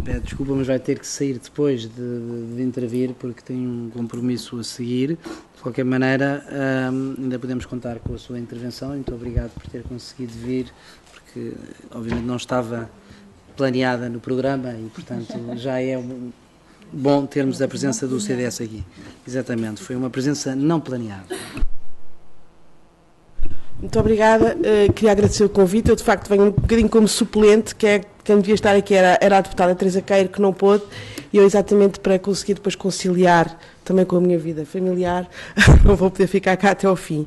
Peço desculpa, mas vai ter que sair depois de intervir, porque tem um compromisso a seguir. De qualquer maneira, ainda podemos contar com a sua intervenção. Muito obrigado por ter conseguido vir, porque obviamente não estava planeada no programa e, portanto, já é bom termos a presença do CDS aqui. Exatamente, foi uma presença não planeada. Muito obrigada. Queria agradecer o convite. Eu, de facto, venho um bocadinho como suplente, quem devia estar aqui era a deputada Teresa Queiro, que não pôde, e eu exatamente para conseguir depois conciliar também com a minha vida familiar, não vou poder ficar cá até ao fim.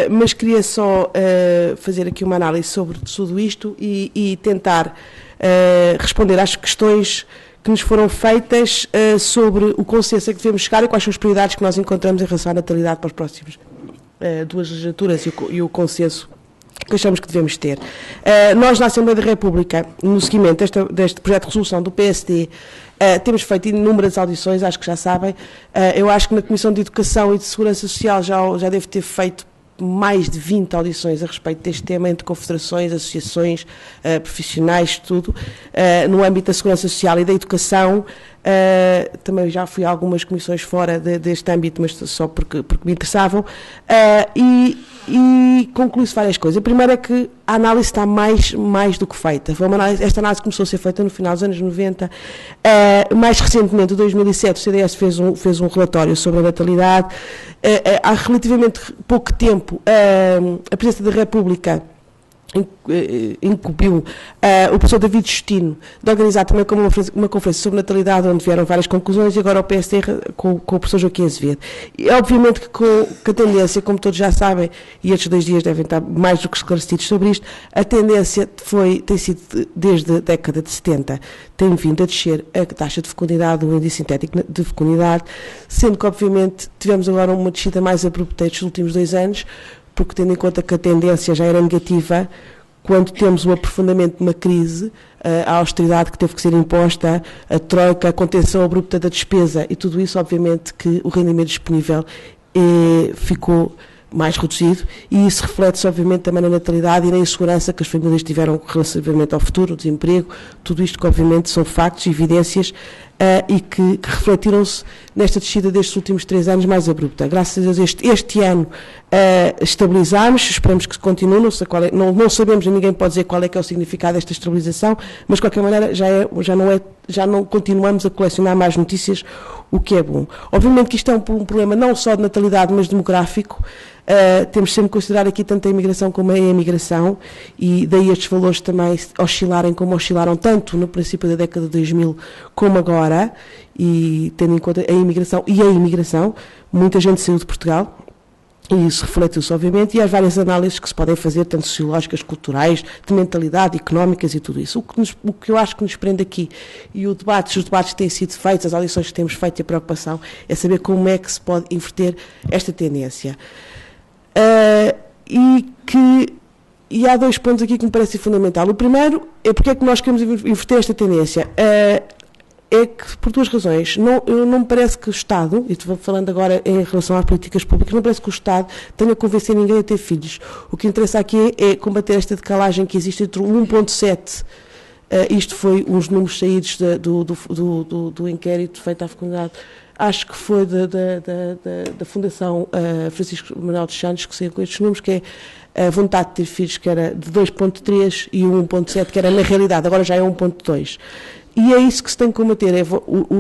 Mas queria só fazer aqui uma análise sobre tudo isto e tentar responder às questões que nos foram feitas sobre o consenso a que devemos chegar e quais são as prioridades que nós encontramos em relação à natalidade para os próximos 2 legislaturas e o consenso que achamos que devemos ter. Nós, na Assembleia da República, no seguimento deste projeto de resolução do PSD, temos feito inúmeras audições, acho que já sabem. Eu acho que na Comissão de Educação e de Segurança Social já deve ter feito mais de 20 audições a respeito deste tema, entre confederações, associações, profissionais, tudo, no âmbito da segurança social e da educação. Também já fui a algumas comissões fora deste âmbito, mas só porque me interessavam, e conclui-se várias coisas. A primeira é que a análise está mais do que feita. Esta análise começou a ser feita no final dos anos 90. Mais recentemente, em 2007, o CDS fez um relatório sobre a natalidade. Há relativamente pouco tempo, a Presidência da República incumbiu o professor David Justino de organizar também como uma conferência sobre natalidade, onde vieram várias conclusões, e agora o PSD com o professor Joaquim Azevedo. E obviamente que com a tendência, como todos já sabem, e estes 2 dias devem estar mais do que esclarecidos sobre isto, a tendência tem sido, desde a década de 70, tem vindo a descer a taxa de fecundidade, o índice sintético de fecundidade, sendo que obviamente tivemos agora uma descida mais abrupta nestes últimos 2 anos, porque tendo em conta que a tendência já era negativa, quando temos o aprofundamento de uma crise, a austeridade que teve que ser imposta, a troika, a contenção abrupta da despesa e tudo isso, obviamente que o rendimento disponível ficou mais reduzido, e isso reflete-se obviamente também na natalidade e na insegurança que as famílias tiveram relativamente ao futuro, o desemprego, tudo isto que obviamente são factos e evidências e que refletiram-se nesta descida destes últimos 3 anos mais abrupta. Graças a Deus este ano estabilizámos, esperamos que continue, não sabemos, ninguém pode dizer qual é que é o significado desta estabilização, mas de qualquer maneira já não continuamos a colecionar mais notícias, o que é bom. Obviamente que isto é um problema não só de natalidade, mas demográfico. Temos sempre que considerar aqui tanto a imigração como a emigração, e daí estes valores também oscilarem como oscilaram tanto no princípio da década de 2000 como agora, e tendo em conta a imigração, muita gente saiu de Portugal, e isso reflete-se obviamente, e há várias análises que se podem fazer, tanto sociológicas, culturais, de mentalidade, económicas e tudo isso. O que eu acho que nos prende aqui, e os debates que têm sido feitos, as audições que temos feito e a preocupação, é saber como é que se pode inverter esta tendência. E há 2 pontos aqui que me parecem fundamental. O primeiro é porque é que nós queremos inverter esta tendência. é que, por duas razões, não me parece que o Estado, e estou falando agora em relação às políticas públicas, não parece que o Estado tenha a convencer ninguém a ter filhos. O que interessa aqui é combater esta decalagem que existe entre o 1.7, isto foi uns números saídos do inquérito feito à fecundidade, acho que foi da Fundação Francisco Manuel dos Santos, que saiu com estes números, que é a vontade de ter filhos, que era de 2.3 e o 1.7, que era na realidade, agora já é 1.2. E é isso que se tem que combater,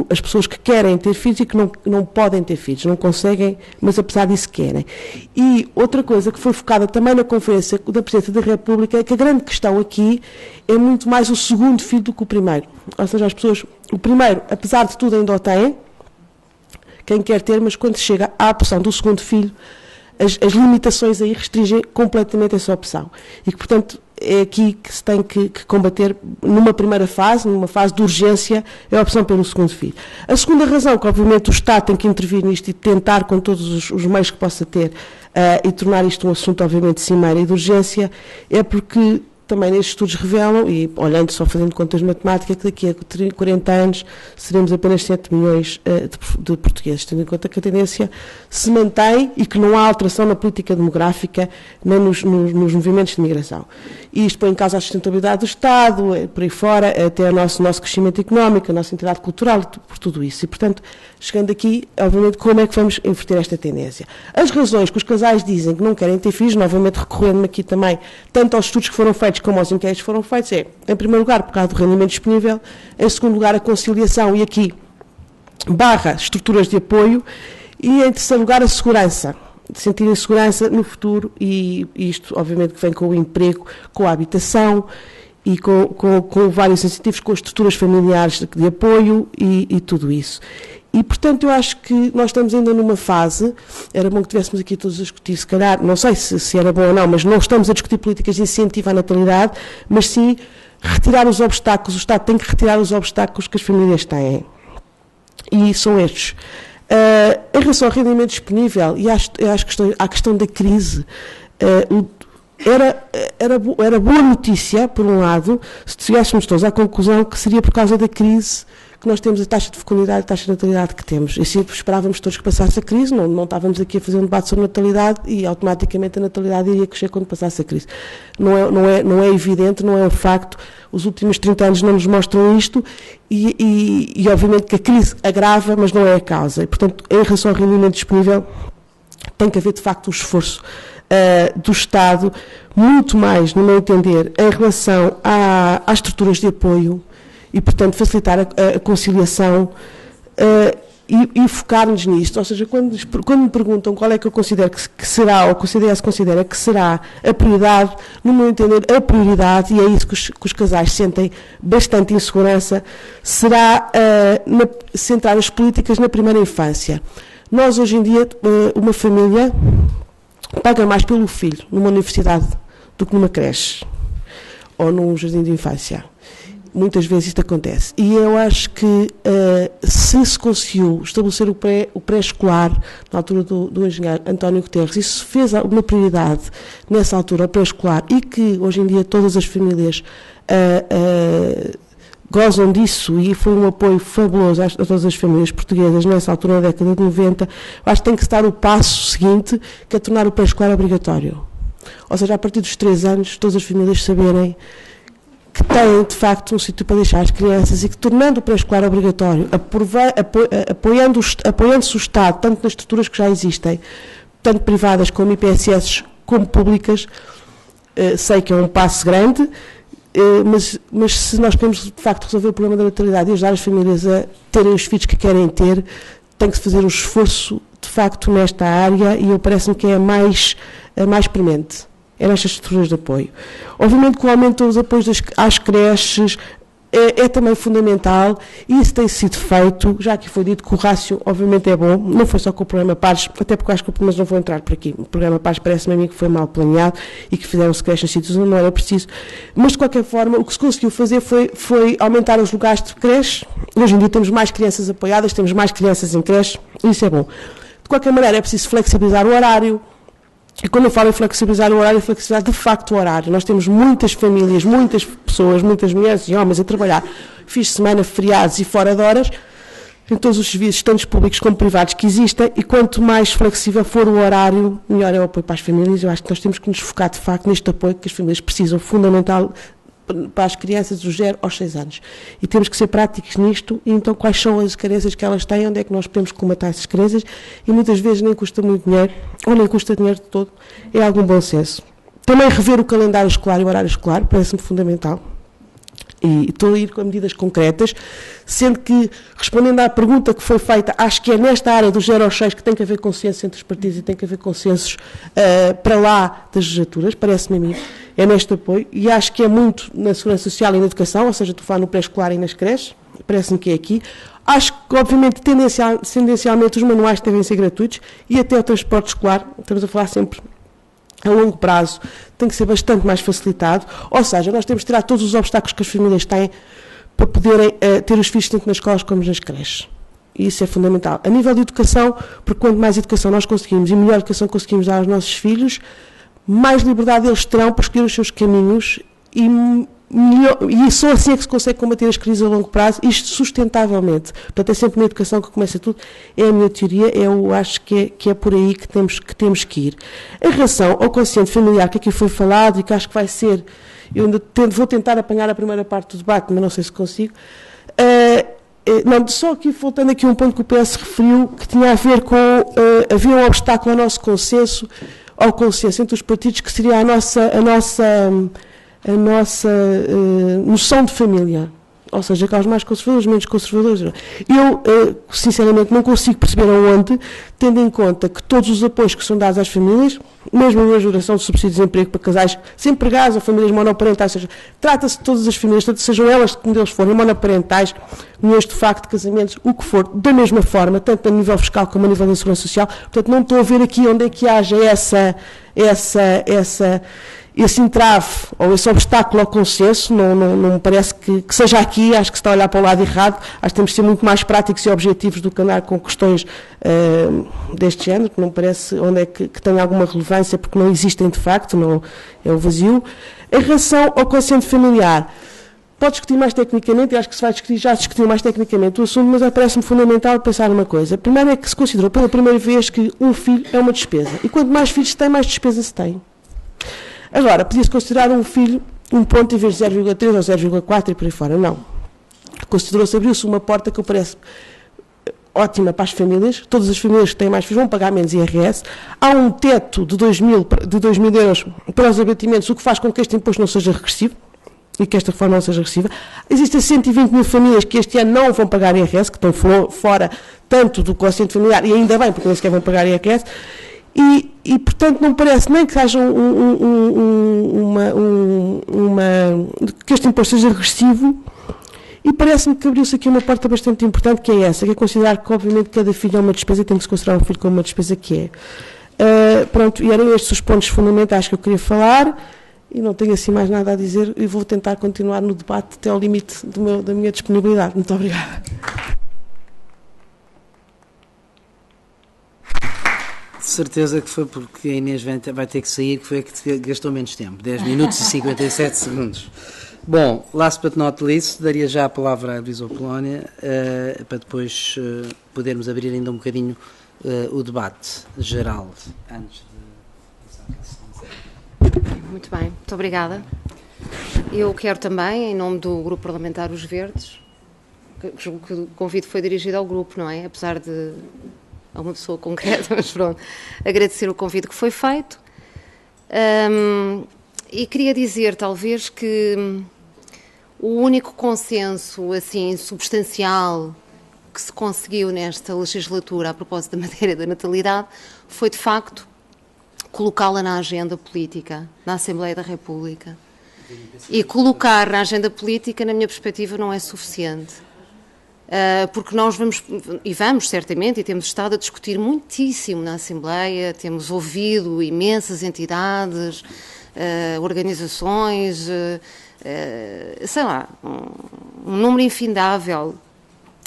as pessoas que querem ter filhos e que não podem ter filhos, não conseguem, mas apesar disso querem. E outra coisa que foi focada também na conferência da Presidência da República é que a grande questão aqui é muito mais o segundo filho do que o primeiro. Ou seja, as pessoas, o primeiro, apesar de tudo, ainda o têm, quem quer ter, mas quando chega à opção do segundo filho, as limitações aí restringem completamente essa opção. E que, portanto, é aqui que se tem que combater numa primeira fase, numa fase de urgência, é a opção pelo segundo filho. A segunda razão, que obviamente o Estado tem que intervir nisto e tentar com todos os meios que possa ter e tornar isto um assunto obviamente cimeira e de urgência, é porque também nestes estudos revelam, e olhando só fazendo contas de matemática, que daqui a 40 anos seremos apenas 7 milhões de portugueses, tendo em conta que a tendência se mantém e que não há alteração na política demográfica nem nos movimentos de migração. E isto põe em causa a sustentabilidade do Estado, por aí fora, até o nosso crescimento económico, a nossa entidade cultural, por tudo isso. E, portanto, chegando aqui, obviamente, como é que vamos inverter esta tendência? As razões que os casais dizem que não querem ter filhos, novamente recorrendo aqui também, tanto aos estudos que foram feitos como aos inquéritos que foram feitos, é, em primeiro lugar, por causa do rendimento disponível, em segundo lugar, a conciliação, e aqui, / estruturas de apoio, e em terceiro lugar, a segurança, de sentirem segurança no futuro, e isto, obviamente, que vem com o emprego, com a habitação, e com vários incentivos, com as estruturas familiares de apoio e tudo isso. E, portanto, eu acho que nós estamos ainda numa fase, era bom que estivéssemos aqui todos a discutir, se calhar, não sei se era bom ou não, mas não estamos a discutir políticas de incentivo à natalidade, mas sim retirar os obstáculos, o Estado tem que retirar os obstáculos que as famílias têm. E são estes. Em relação ao rendimento disponível e à questão da crise, era boa notícia, por um lado, se estivéssemos todos à conclusão que seria por causa da crise que nós temos a taxa de fecundidade e a taxa de natalidade que temos. E assim esperávamos todos que passasse a crise, não estávamos aqui a fazer um debate sobre natalidade e automaticamente a natalidade iria crescer quando passasse a crise. Não é evidente, não é um facto, os últimos 30 anos não nos mostram isto e obviamente que a crise agrava, mas não é a causa. E, portanto, em relação ao rendimento disponível, tem que haver de facto um esforço do Estado, muito mais, no meu entender, em relação às estruturas de apoio e, portanto, facilitar a conciliação e focar-nos nisto. Ou seja, quando me perguntam qual é que eu considero que será, ou que o CDS considera que será a prioridade, no meu entender, a prioridade, e é isso que os casais sentem bastante insegurança, será centrar as políticas na primeira infância. Nós, hoje em dia, uma família paga mais pelo filho numa universidade do que numa creche ou num jardim de infância. Muitas vezes isto acontece. E eu acho que se conseguiu estabelecer o pré-escolar na altura do engenheiro António Guterres, e se fez uma prioridade nessa altura, o pré-escolar, e que hoje em dia todas as famílias gozam disso, e foi um apoio fabuloso a todas as famílias portuguesas nessa altura, na década de 90, acho que tem que se dar o passo seguinte, que é tornar o pré-escolar obrigatório. Ou seja, a partir dos 3 anos, todas as famílias saberem que têm, de facto, um sítio para deixar as crianças e que, tornando o pré-escolar obrigatório, apoiando-se o Estado, tanto nas estruturas que já existem, tanto privadas como IPSS, como públicas, sei que é um passo grande, mas se nós queremos, de facto, resolver o problema da natalidade e ajudar as famílias a terem os filhos que querem ter, tem que se fazer um esforço, de facto, nesta área, e eu parece-me que é a mais premente. É nestas estruturas de apoio. Obviamente que o aumento dos apoios às creches é também fundamental, e isso tem sido feito, já aqui foi dito que o rácio obviamente é bom, não foi só com o programa PARES, até porque eu acho que mas não vou entrar por aqui, o programa PARES parece-me a mim que foi mal planeado e que fizeram-se creches em sítios onde não era preciso, mas de qualquer forma o que se conseguiu fazer foi aumentar os lugares de creches. Hoje em dia temos mais crianças apoiadas, temos mais crianças em creches, e isso é bom. De qualquer maneira é preciso flexibilizar o horário, E quando eu falo em flexibilizar o horário, é flexibilizar de facto o horário. Nós temos muitas famílias, muitas pessoas, muitas mulheres e homens a trabalhar fins de semana, feriados e fora de horas, em todos os serviços, tanto públicos como privados que existem, e quanto mais flexível for o horário, melhor é o apoio para as famílias. Eu acho que nós temos que nos focar, de facto, neste apoio que as famílias precisam, fundamental para as crianças dos 0 aos 6 anos. E temos que ser práticos nisto, e então quais são as carências que elas têm, onde é que nós podemos combater essas carências, e muitas vezes nem custa muito dinheiro, ou nem custa dinheiro de todo, é algum bom senso. Também rever o calendário escolar e o horário escolar, parece-me fundamental. E estou a ir com medidas concretas, sendo que, respondendo à pergunta que foi feita, acho que é nesta área dos 0 aos 6 que tem que haver consenso entre os partidos e tem que haver consensos para lá das legislaturas, parece-me a mim, é neste apoio, e acho que é muito na segurança social e na educação, ou seja, estou a falar no pré-escolar e nas creches, parece-me que é aqui. Acho que, obviamente, tendencialmente os manuais devem ser gratuitos, e até o transporte escolar, estamos a falar sempre a longo prazo, tem que ser bastante mais facilitado, ou seja, nós temos que tirar todos os obstáculos que as famílias têm para poderem ter os filhos tanto nas escolas como nas creches. E isso é fundamental. A nível de educação, porque quanto mais educação nós conseguimos e melhor educação conseguimos dar aos nossos filhos, mais liberdade eles terão para escolher os seus caminhos e só assim é que se consegue combater as crises a longo prazo, isto sustentavelmente. Portanto, é sempre na educação que começa tudo, é a minha teoria, eu acho que é por aí que temos que ir. Em relação ao consciente familiar, que aqui foi falado e que acho que vai ser, eu ainda vou tentar apanhar a primeira parte do debate, mas não sei se consigo, não, só aqui, voltando aqui a um ponto que o PS referiu, que tinha a ver com, havia um obstáculo ao nosso consenso, ao consenso entre os partidos, que seria a nossa noção de família, ou seja, aqueles mais conservadores, menos conservadores. Eu, sinceramente, não consigo perceber aonde, tendo em conta que todos os apoios que são dados às famílias, mesmo a majoração de subsídios de emprego para casais desempregados ou famílias monoparentais, ou seja, trata-se de todas as famílias, sejam elas que modelos forem, monoparentais, uniões de facto, casamentos, o que for, da mesma forma, tanto a nível fiscal como a nível da segurança social. Portanto, não estou a ver aqui onde é que haja esse entrave ou esse obstáculo ao consenso, não me parece que seja aqui, acho que se está a olhar para o lado errado, acho que temos de ser muito mais práticos e objetivos do que andar com questões deste género, que não me parece onde é que tem alguma relevância, porque não existem de facto, não é o vazio. Em relação ao consciente familiar, pode discutir mais tecnicamente, e acho que se vai discutir, já se discutiu mais tecnicamente o assunto, mas parece-me fundamental pensar numa coisa. Primeiro é que se considerou pela primeira vez que um filho é uma despesa, e quanto mais filhos se tem, mais despesa se tem. Agora, podia-se considerar um filho um ponto em vez de 0,3 ou 0,4 e por aí fora. Não. Considerou-se, abriu-se uma porta que parece ótima para as famílias. Todas as famílias que têm mais filhos vão pagar menos IRS. Há um teto de 2.000 euros para os abatimentos, o que faz com que este imposto não seja regressivo e que esta reforma não seja regressiva. Existem 120 mil famílias que este ano não vão pagar IRS, que estão fora tanto do quociente familiar, e ainda bem, porque nem sequer vão pagar IRS. E, portanto, não parece nem que haja que este imposto seja regressivo, e parece-me que abriu-se aqui uma porta bastante importante, que é essa, que é considerar que, obviamente, cada filho é uma despesa e tem que se considerar um filho como uma despesa que é. Pronto, e eram estes os pontos fundamentais que eu queria falar, e não tenho assim mais nada a dizer, e vou tentar continuar no debate até ao limite da minha disponibilidade. Muito obrigada. De certeza que foi porque a Inês vai ter que sair, que foi a que gastou menos tempo, 10 minutos e 57 segundos. Bom, last but not least, daria já a palavra à Luísa Polónia, para depois podermos abrir ainda um bocadinho o debate geral, antes de... Muito bem, muito obrigada. Eu quero também, em nome do Grupo Parlamentar Os Verdes, que o convite foi dirigido ao grupo, não é? Apesar de... a uma pessoa concreta, mas pronto, agradecer o convite que foi feito. E queria dizer, talvez, que o único consenso, assim, substancial que se conseguiu nesta legislatura a propósito da matéria da natalidade foi, de facto, colocá-la na agenda política, na Assembleia da República. E colocar na agenda política, na minha perspectiva, não é suficiente. Porque nós vamos certamente, e temos estado a discutir muitíssimo na Assembleia, temos ouvido imensas entidades, organizações, sei lá, um número infindável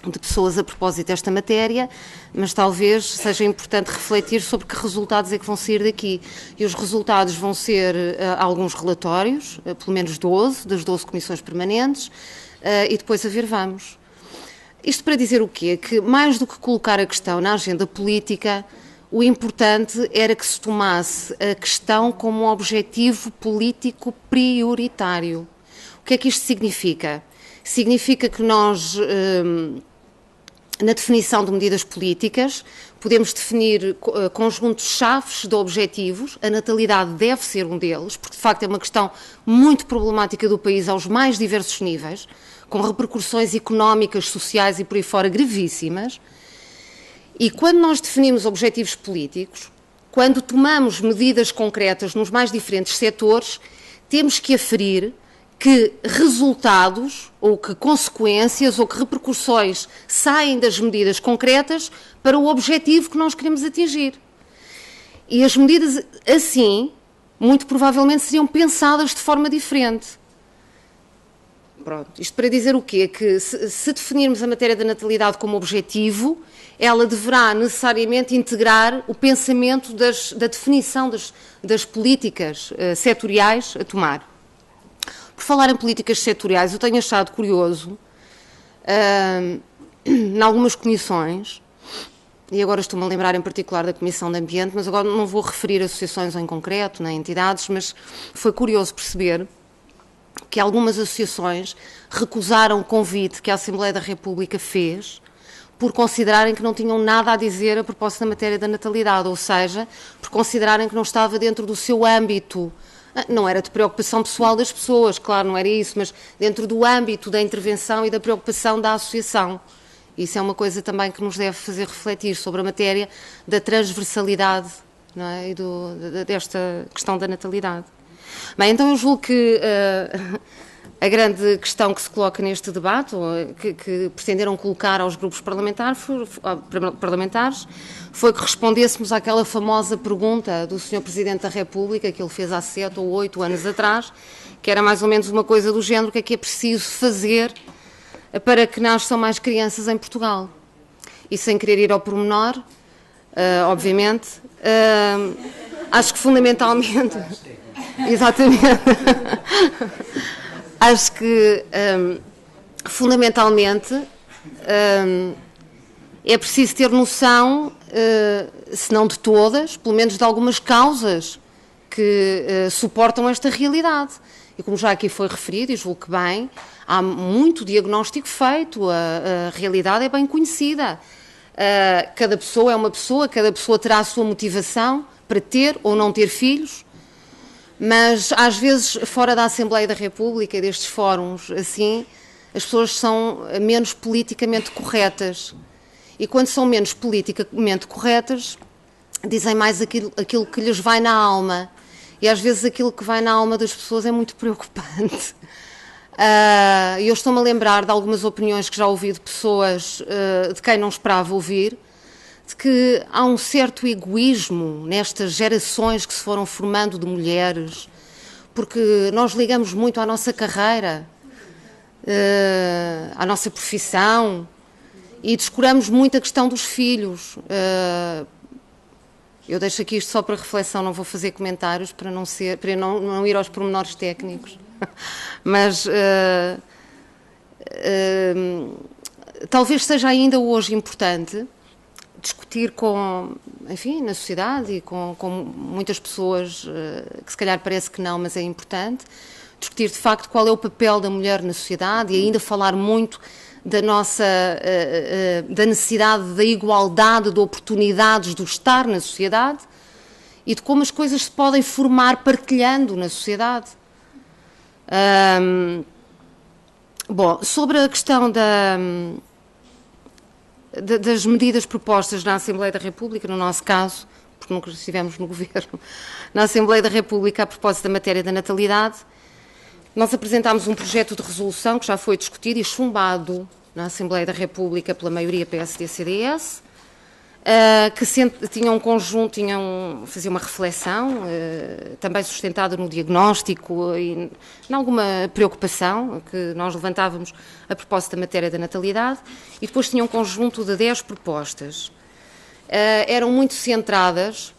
de pessoas a propósito desta matéria, mas talvez seja importante refletir sobre que resultados é que vão sair daqui. E os resultados vão ser alguns relatórios, pelo menos 12, das 12 comissões permanentes, e depois a ver vamos. Isto para dizer o quê? Que mais do que colocar a questão na agenda política, o importante era que se tomasse a questão como um objetivo político prioritário. O que é que isto significa? Significa que nós, na definição de medidas políticas, podemos definir conjuntos-chaves de objetivos. A natalidade deve ser um deles, porque de facto é uma questão muito problemática do país aos mais diversos níveis, com repercussões económicas, sociais e por aí fora gravíssimas. E quando nós definimos objetivos políticos, quando tomamos medidas concretas nos mais diferentes setores, temos que aferir que resultados, ou que consequências, ou que repercussões saem das medidas concretas para o objetivo que nós queremos atingir. E as medidas, assim, muito provavelmente seriam pensadas de forma diferente. Pronto, isto para dizer o quê? Que se definirmos a matéria da natalidade como objetivo, ela deverá necessariamente integrar o pensamento da definição das políticas setoriais a tomar. Por falar em políticas setoriais, eu tenho achado curioso, em algumas comissões, e agora estou-me a lembrar em particular da Comissão de Ambiente, mas agora não vou referir associações em concreto, nem entidades, mas foi curioso perceber que algumas associações recusaram o convite que a Assembleia da República fez por considerarem que não tinham nada a dizer a propósito da matéria da natalidade, ou seja, por considerarem que não estava dentro do seu âmbito. Não era de preocupação pessoal das pessoas, claro, não era isso, mas dentro do âmbito da intervenção e da preocupação da associação. Isso é uma coisa também que nos deve fazer refletir sobre a matéria da transversalidade, não é? E desta questão da natalidade. Bem, então eu julgo que a grande questão que se coloca neste debate, ou que pretenderam colocar aos grupos parlamentares, foi que respondêssemos àquela famosa pergunta do Sr. Presidente da República, que ele fez há 7 ou 8 anos atrás, que era mais ou menos uma coisa do género: o que é preciso fazer para que nasçam mais crianças em Portugal? E sem querer ir ao pormenor, obviamente, acho que fundamentalmente... Exatamente. Acho que, fundamentalmente, é preciso ter noção, se não de todas, pelo menos de algumas causas que suportam esta realidade. E como já aqui foi referido, e julgo que bem, há muito diagnóstico feito, a realidade é bem conhecida. Cada pessoa é uma pessoa, cada pessoa terá a sua motivação para ter ou não ter filhos, mas às vezes fora da Assembleia da República e destes fóruns, assim, as pessoas são menos politicamente corretas. E quando são menos politicamente corretas, dizem mais aquilo que lhes vai na alma. E às vezes aquilo que vai na alma das pessoas é muito preocupante. E eu estou-me a lembrar de algumas opiniões que já ouvi de pessoas de quem não esperava ouvir, de que há um certo egoísmo nestas gerações que se foram formando de mulheres, porque nós ligamos muito à nossa carreira, à nossa profissão, e descuramos muito a questão dos filhos. Eu deixo aqui isto só para reflexão, não vou fazer comentários para não ir aos pormenores técnicos. Mas talvez seja ainda hoje importante discutir na sociedade e com muitas pessoas, que se calhar parece que não, mas é importante, discutir de facto qual é o papel da mulher na sociedade e ainda falar muito da necessidade da igualdade de oportunidades do estar na sociedade e de como as coisas se podem formar partilhando na sociedade. Bom, sobre a questão das medidas propostas na Assembleia da República, no nosso caso, porque nunca estivemos no Governo, na Assembleia da República a propósito da matéria da natalidade, nós apresentámos um projeto de resolução que já foi discutido e chumbado na Assembleia da República pela maioria PSD-CDS, que tinham um conjunto, faziam uma reflexão, também sustentada no diagnóstico e em alguma preocupação que nós levantávamos a propósito da matéria da natalidade, e depois tinham um conjunto de 10 propostas. Eram muito centradas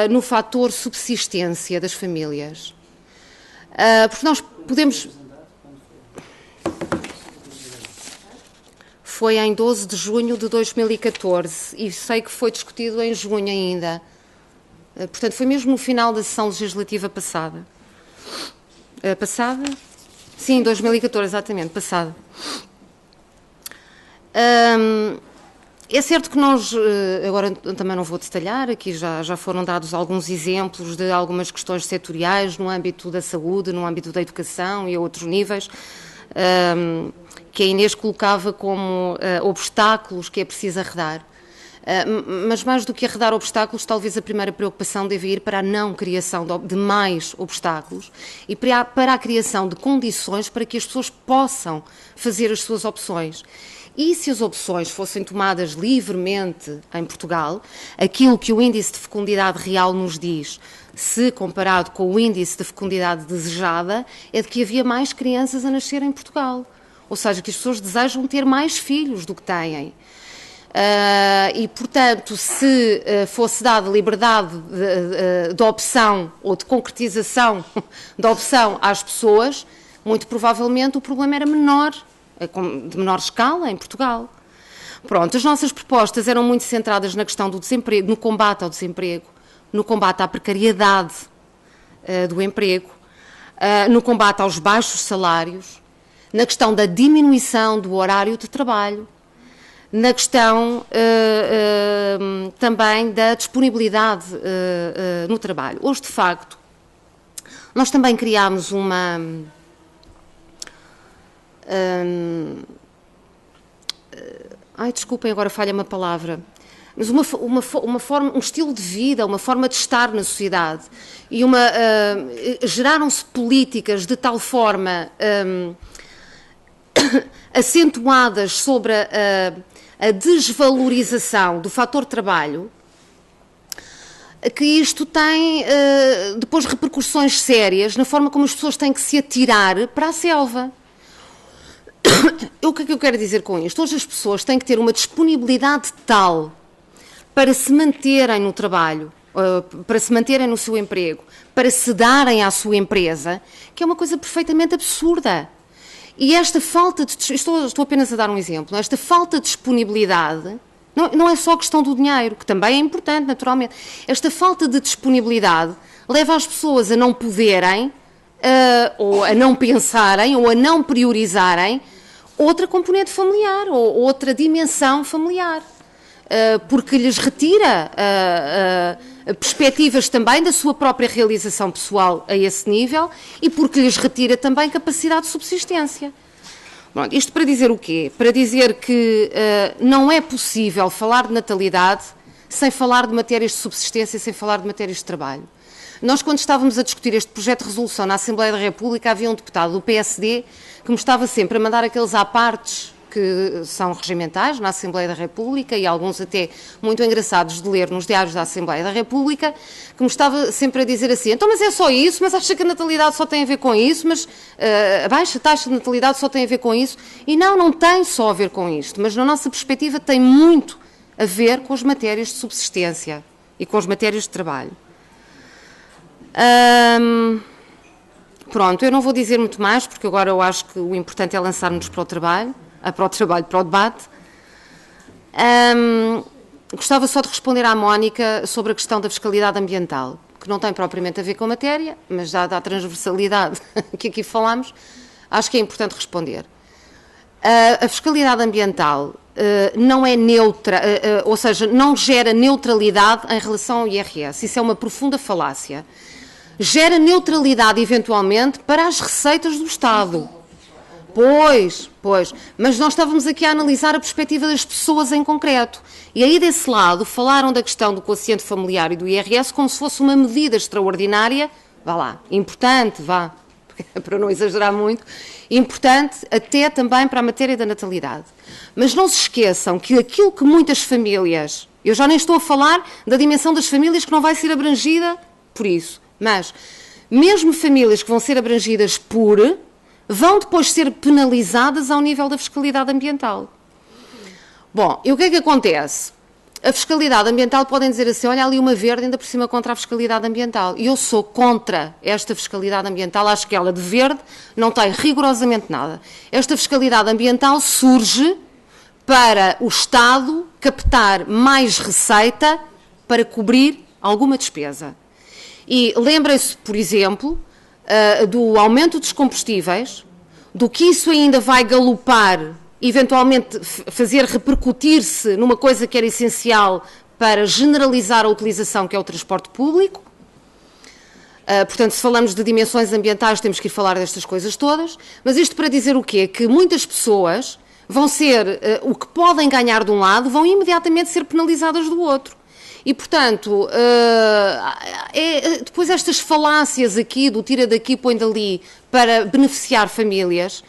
no fator subsistência das famílias. Porque nós podemos... Foi em 12 de junho de 2014 e sei que foi discutido em junho ainda. Portanto, foi mesmo no final da sessão legislativa passada. Passada? Sim, 2014, exatamente, passada. É certo que nós, agora também não vou detalhar, aqui já foram dados alguns exemplos de algumas questões setoriais no âmbito da saúde, no âmbito da educação e a outros níveis, que a Inês colocava como obstáculos que é preciso arredar. Mas mais do que arredar obstáculos, talvez a primeira preocupação deve ir para a não criação de mais obstáculos e para a criação de condições para que as pessoas possam fazer as suas opções. E se as opções fossem tomadas livremente em Portugal, aquilo que o índice de fecundidade real nos diz, se comparado com o índice de fecundidade desejada, é de que havia mais crianças a nascer em Portugal. Ou seja, que as pessoas desejam ter mais filhos do que têm. E, portanto, se fosse dada liberdade de opção ou de concretização da opção às pessoas, muito provavelmente o problema era menor, de menor escala em Portugal. Pronto, as nossas propostas eram muito centradas na questão do desemprego, no combate ao desemprego, no combate à precariedade do emprego, no combate aos baixos salários, na questão da diminuição do horário de trabalho, na questão também da disponibilidade no trabalho. Hoje, de facto, nós também criámos uma... desculpem, agora falha-me a palavra, mas uma forma, um estilo de vida, uma forma de estar na sociedade, e geraram-se políticas de tal forma acentuadas sobre a desvalorização do fator trabalho, que isto tem depois repercussões sérias na forma como as pessoas têm que se atirar para a selva. O que é que eu quero dizer com isto? Hoje as pessoas têm que ter uma disponibilidade tal para se manterem no trabalho, para se manterem no seu emprego, para se darem à sua empresa, que é uma coisa perfeitamente absurda. E esta falta de... Estou apenas a dar um exemplo. Esta falta de disponibilidade não é só questão do dinheiro, que também é importante, naturalmente. Esta falta de disponibilidade leva as pessoas a não poderem, ou a não pensarem, ou a não priorizarem outra componente familiar, ou outra dimensão familiar. Porque lhes retira perspectivas também da sua própria realização pessoal a esse nível e porque lhes retira também capacidade de subsistência. Bom, isto para dizer o quê? Para dizer que não é possível falar de natalidade sem falar de matérias de subsistência, sem falar de matérias de trabalho. Nós, quando estávamos a discutir este projeto de resolução na Assembleia da República, havia um deputado do PSD que me estava sempre a mandar aqueles apartes que são regimentais na Assembleia da República e alguns até muito engraçados de ler nos diários da Assembleia da República, que me estava sempre a dizer assim, então mas é só isso, mas acha que a natalidade só tem a ver com isso, mas a baixa taxa de natalidade só tem a ver com isso, e não tem só a ver com isto, mas na nossa perspectiva tem muito a ver com as matérias de subsistência e com as matérias de trabalho. Pronto, eu não vou dizer muito mais, porque agora eu acho que o importante é lançar-nos para o debate. Gostava só de responder à Mónica sobre a questão da fiscalidade ambiental, que não tem propriamente a ver com a matéria, mas dada a transversalidade que aqui falamos, acho que é importante responder. A fiscalidade ambiental não é neutra, ou seja, não gera neutralidade em relação ao IRS. Isso é uma profunda falácia. Gera neutralidade, eventualmente, para as receitas do Estado. Pois, mas nós estávamos aqui a analisar a perspectiva das pessoas em concreto. E aí, desse lado, falaram da questão do quociente familiar e do IRS como se fosse uma medida extraordinária, importante, para não exagerar muito, importante até também para a matéria da natalidade. Mas não se esqueçam que aquilo que muitas famílias Eu já nem estou a falar da dimensão das famílias que não vai ser abrangida por isso. Mas, mesmo famílias que vão ser abrangidas vão depois ser penalizadas ao nível da fiscalidade ambiental. Bom, e o que é que acontece? A fiscalidade ambiental, podem dizer assim, olha ali uma verde ainda por cima contra a fiscalidade ambiental. E eu sou contra esta fiscalidade ambiental, acho que ela de verde não tem rigorosamente nada. Esta fiscalidade ambiental surge para o Estado captar mais receita para cobrir alguma despesa. E lembrem-se, por exemplo, do aumento dos combustíveis, do que isso ainda vai galopar, eventualmente fazer repercutir-se numa coisa que era essencial para generalizar a utilização, que é o transporte público. Portanto, se falamos de dimensões ambientais, temos que ir falar destas coisas todas. Mas isto para dizer o quê? Que muitas pessoas vão ser, o que podem ganhar de um lado, vão imediatamente ser penalizadas do outro. E, portanto, depois estas falácias aqui, do tira daqui, põe dali, para beneficiar famílias,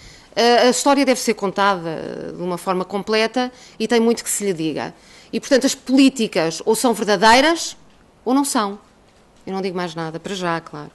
a história deve ser contada de uma forma completa e tem muito que se lhe diga. E, portanto, as políticas ou são verdadeiras ou não são. Eu não digo mais nada, para já, claro.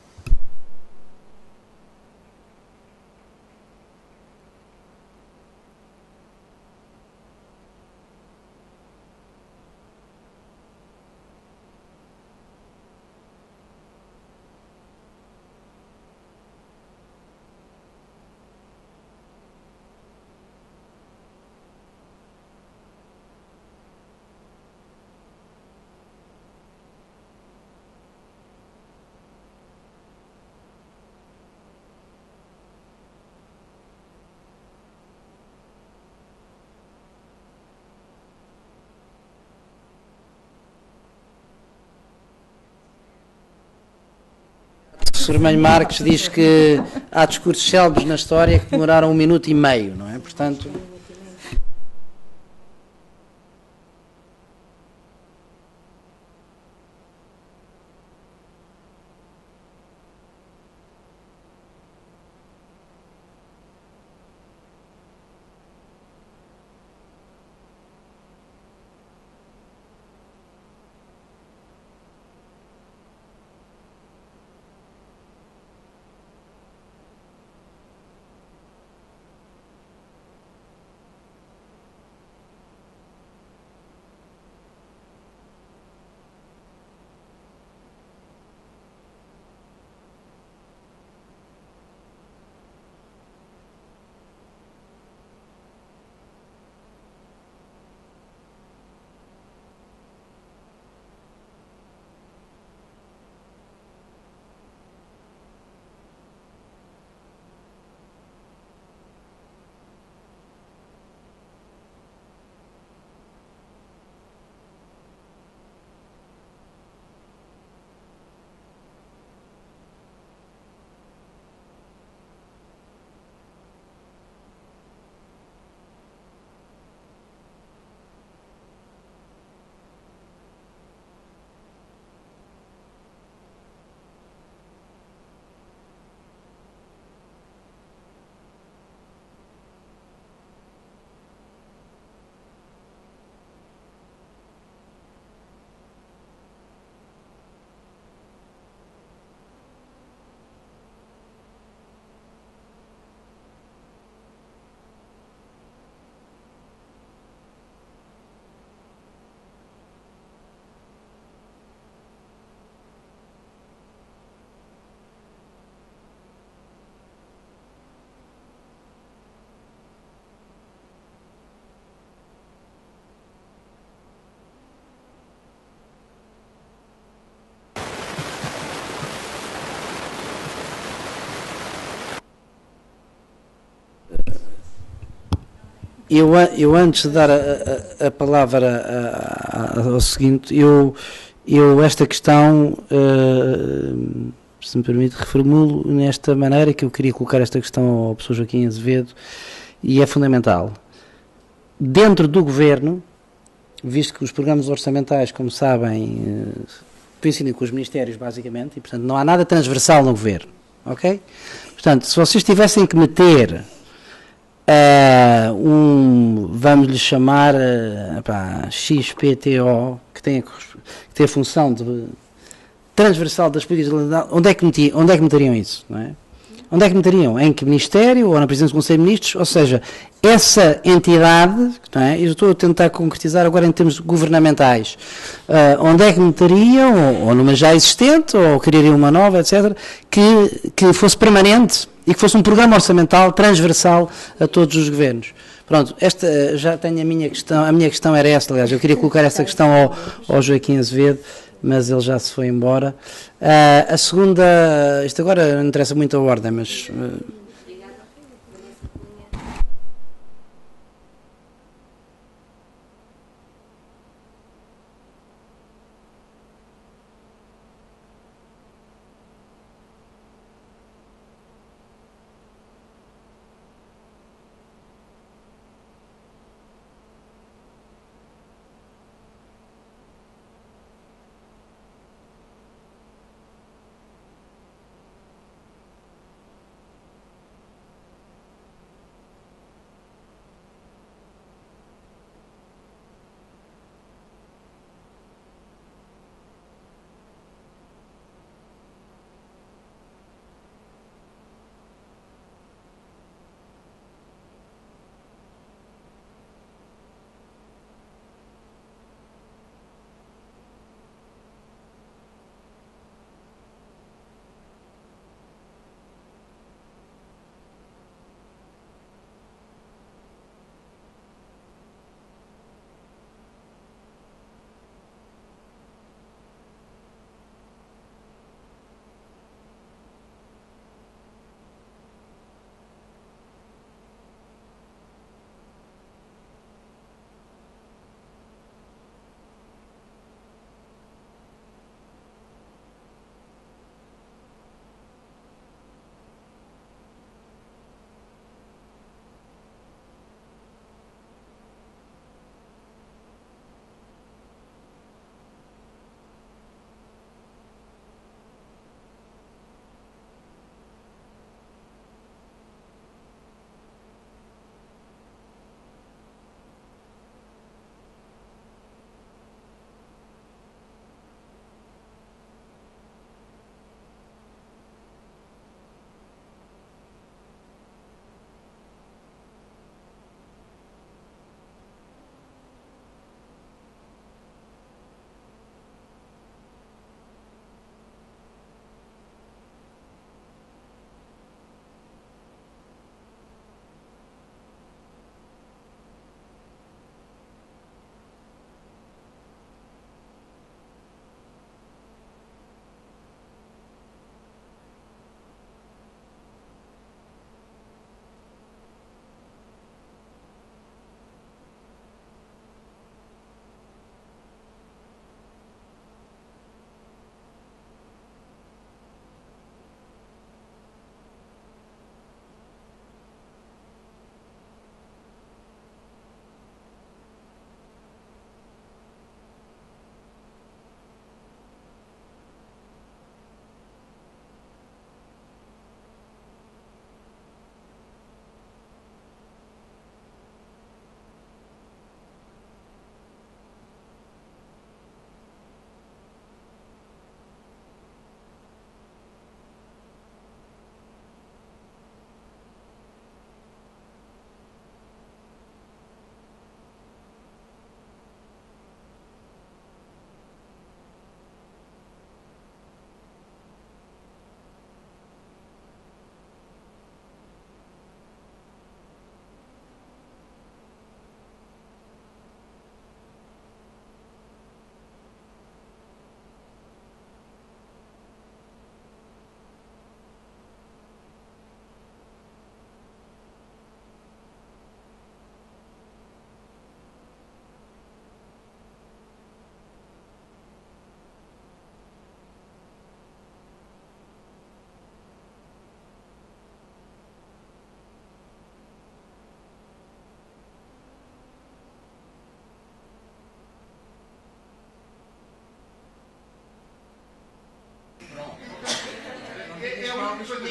O Sr. Armando Marques diz que há discursos célebres na história que demoraram 1 minuto e meio, não é? Portanto... Eu antes de dar a palavra ao seguinte, esta questão, se me permite, reformulo nesta maneira que eu queria colocar esta questão ao professor Joaquim Azevedo, e é fundamental. Dentro do Governo, visto que os programas orçamentais, como sabem, coincidem com os ministérios, basicamente, e, portanto, não há nada transversal no Governo, ok? Portanto, se vocês tivessem que meter vamos-lhe chamar XPTO, que tem a função de transversal das políticas de natalidade, onde é que meteriam isso? Não é? Onde é que meteriam? Em que Ministério ou na Presidência do Conselho de Ministros? Ou seja, essa entidade, não é? Eu estou a tentar concretizar agora em termos governamentais, onde é que meteriam, ou numa já existente, ou criariam uma nova, etc., que fosse permanente e que fosse um programa orçamental transversal a todos os governos. Pronto, esta já tenho a minha questão era esta, aliás, eu queria colocar essa questão ao Joaquim Azevedo, mas ele já se foi embora. A segunda, isto agora não interessa muito a ordem, mas...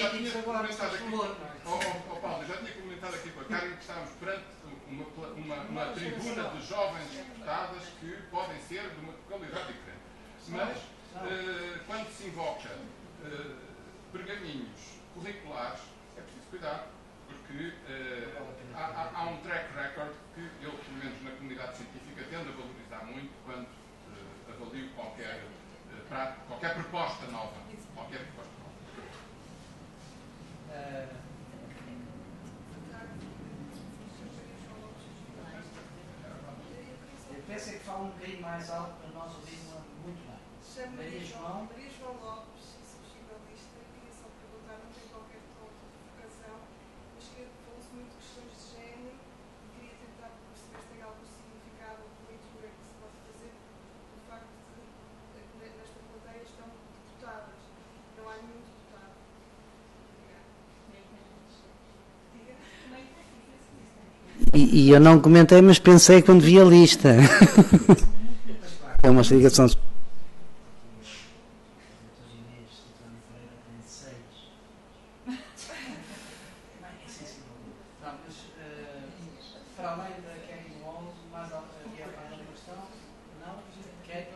já tinha comentado aqui. Paulo, já tinha comentado comentado aqui com a Karen que estávamos perante uma tribuna de jovens deputadas que podem ser de uma localidade diferente. Mas, quando se invoca pergaminhos curriculares, é preciso cuidar, porque há um track record que eu, pelo menos na comunidade científica, tendo a valorizar muito quando avalio qualquer proposta nova. Eu peço é que fale um bocadinho mais alto para nós ouvirmos muito bem. Chamo Maria João Lopes, e sou jornalista. Queria só perguntar, não tem qualquer tom de provocação, mas falou-se muito de questões de género e queria tentar perceber se tem algum significado ou leitura que se pode fazer do facto de que nesta plateia estão deputadas. Não há nenhum deputado. E eu não comentei, mas pensei quando vi a lista. É uma explicação. Para além da Karen Wall, mais havia mais uma questão? Não? Quer?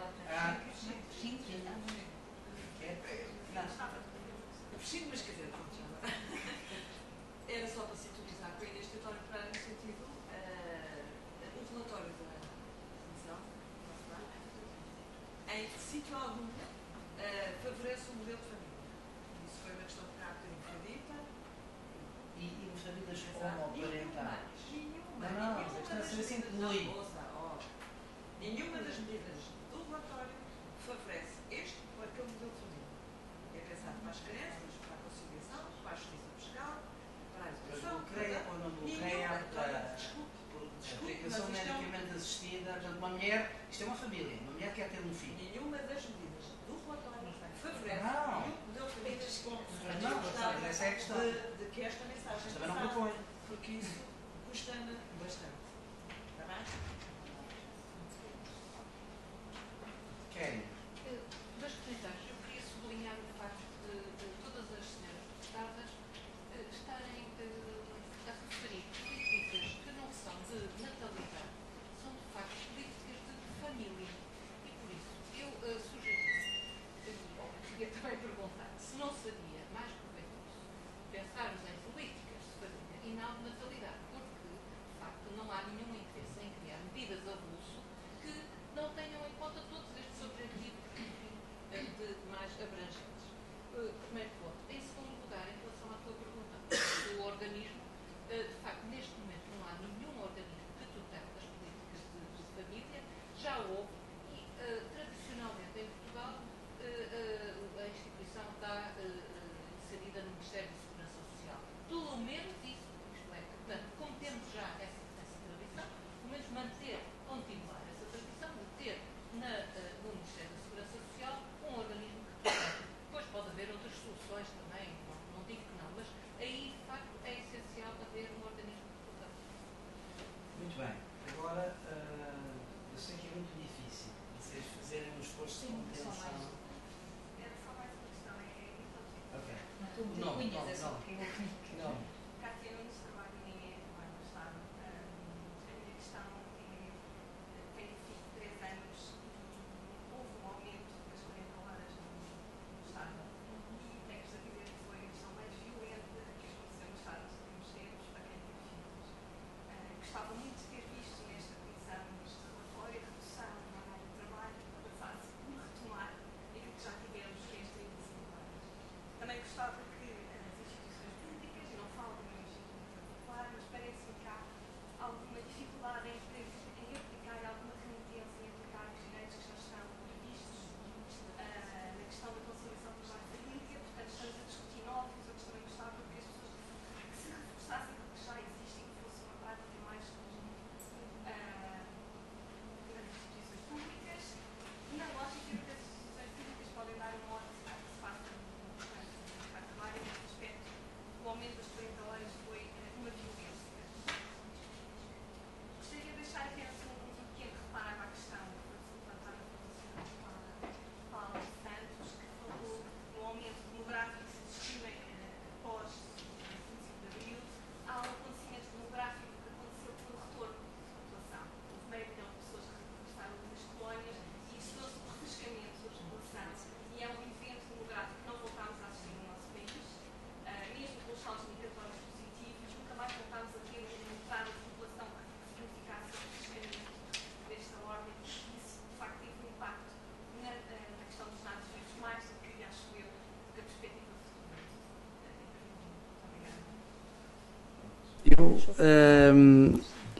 Sim, mas quer dizer, era só para sintonizar com a Inês Teodoro Pereira no sentido, o relatório da Comissão, em sítio algum, favorece o modelo de família. Isso foi uma questão que há bocadinho foi dita. E famílias homoparentais? Não, isto não se inclui. Nenhuma das medidas do relatório favorece este ou aquele modelo de família. É pensado para as crianças, para a conciliação, para a justiça fiscal, para a educação. Mas bloqueia ou não bloqueia a aplicação medicamente assistida? Portanto, uma mulher, isto é uma família, uma mulher quer ter um filho. Nenhuma das medidas do relatório favorece Não. nenhum modelo de família. Não, essa é a questão. De que esta mensagem Também não propõe. porque isso custa-me bastante. Está bem? Querem? Dois comentários. Eu queria sublinhar o facto de todas as senhoras deputadas estarem a referir políticas que não são de natalidade, são de facto políticas de família. E por isso, eu sugeri, ou queria também perguntar, se não seria mais proveitoso pensarmos em políticas de família e não de natalidade, porque, de facto, não há nenhum interesse em criar medidas a avulso que não tenham em conta todos estes objetivos de mais abrangentes. Primeiro ponto. Em segundo lugar, em relação à tua pergunta, o organismo, de facto, neste momento não há nenhum organismo que tutela as políticas de família. Já houve e, tradicionalmente, em Portugal, a instituição está inserida no Ministério da Segurança Social. Pelo menos isso, isto é, portanto, como temos já essa tradição, pelo menos continuar essa tradição de ter no Ministério da Segurança Social um organismo que tutela. Depois pode haver outras soluções também, não digo que não, mas aí, de facto, é essencial haver um organismo que tutela. Muito bem. Agora, eu sei que é muito difícil vocês fazerem um esforço de contenção. Era só mais uma questão, Ok. Não. Cátia Nunes, trabalho em trabalho no Estado. A minha questão é, tem sido 3 anos e houve um aumento das 40 horas no Estado. E tenho que dizer que foi a questão mais violenta que aconteceu no Estado nos últimos tempos para quem teve filhos. Gostava muito de ter visto nesta comissão este relatório, a redução na área de trabalho, para passar-se por retomar aquilo que já tivemos, que é as 35 horas. Também gostava que as instituições públicas, e não falo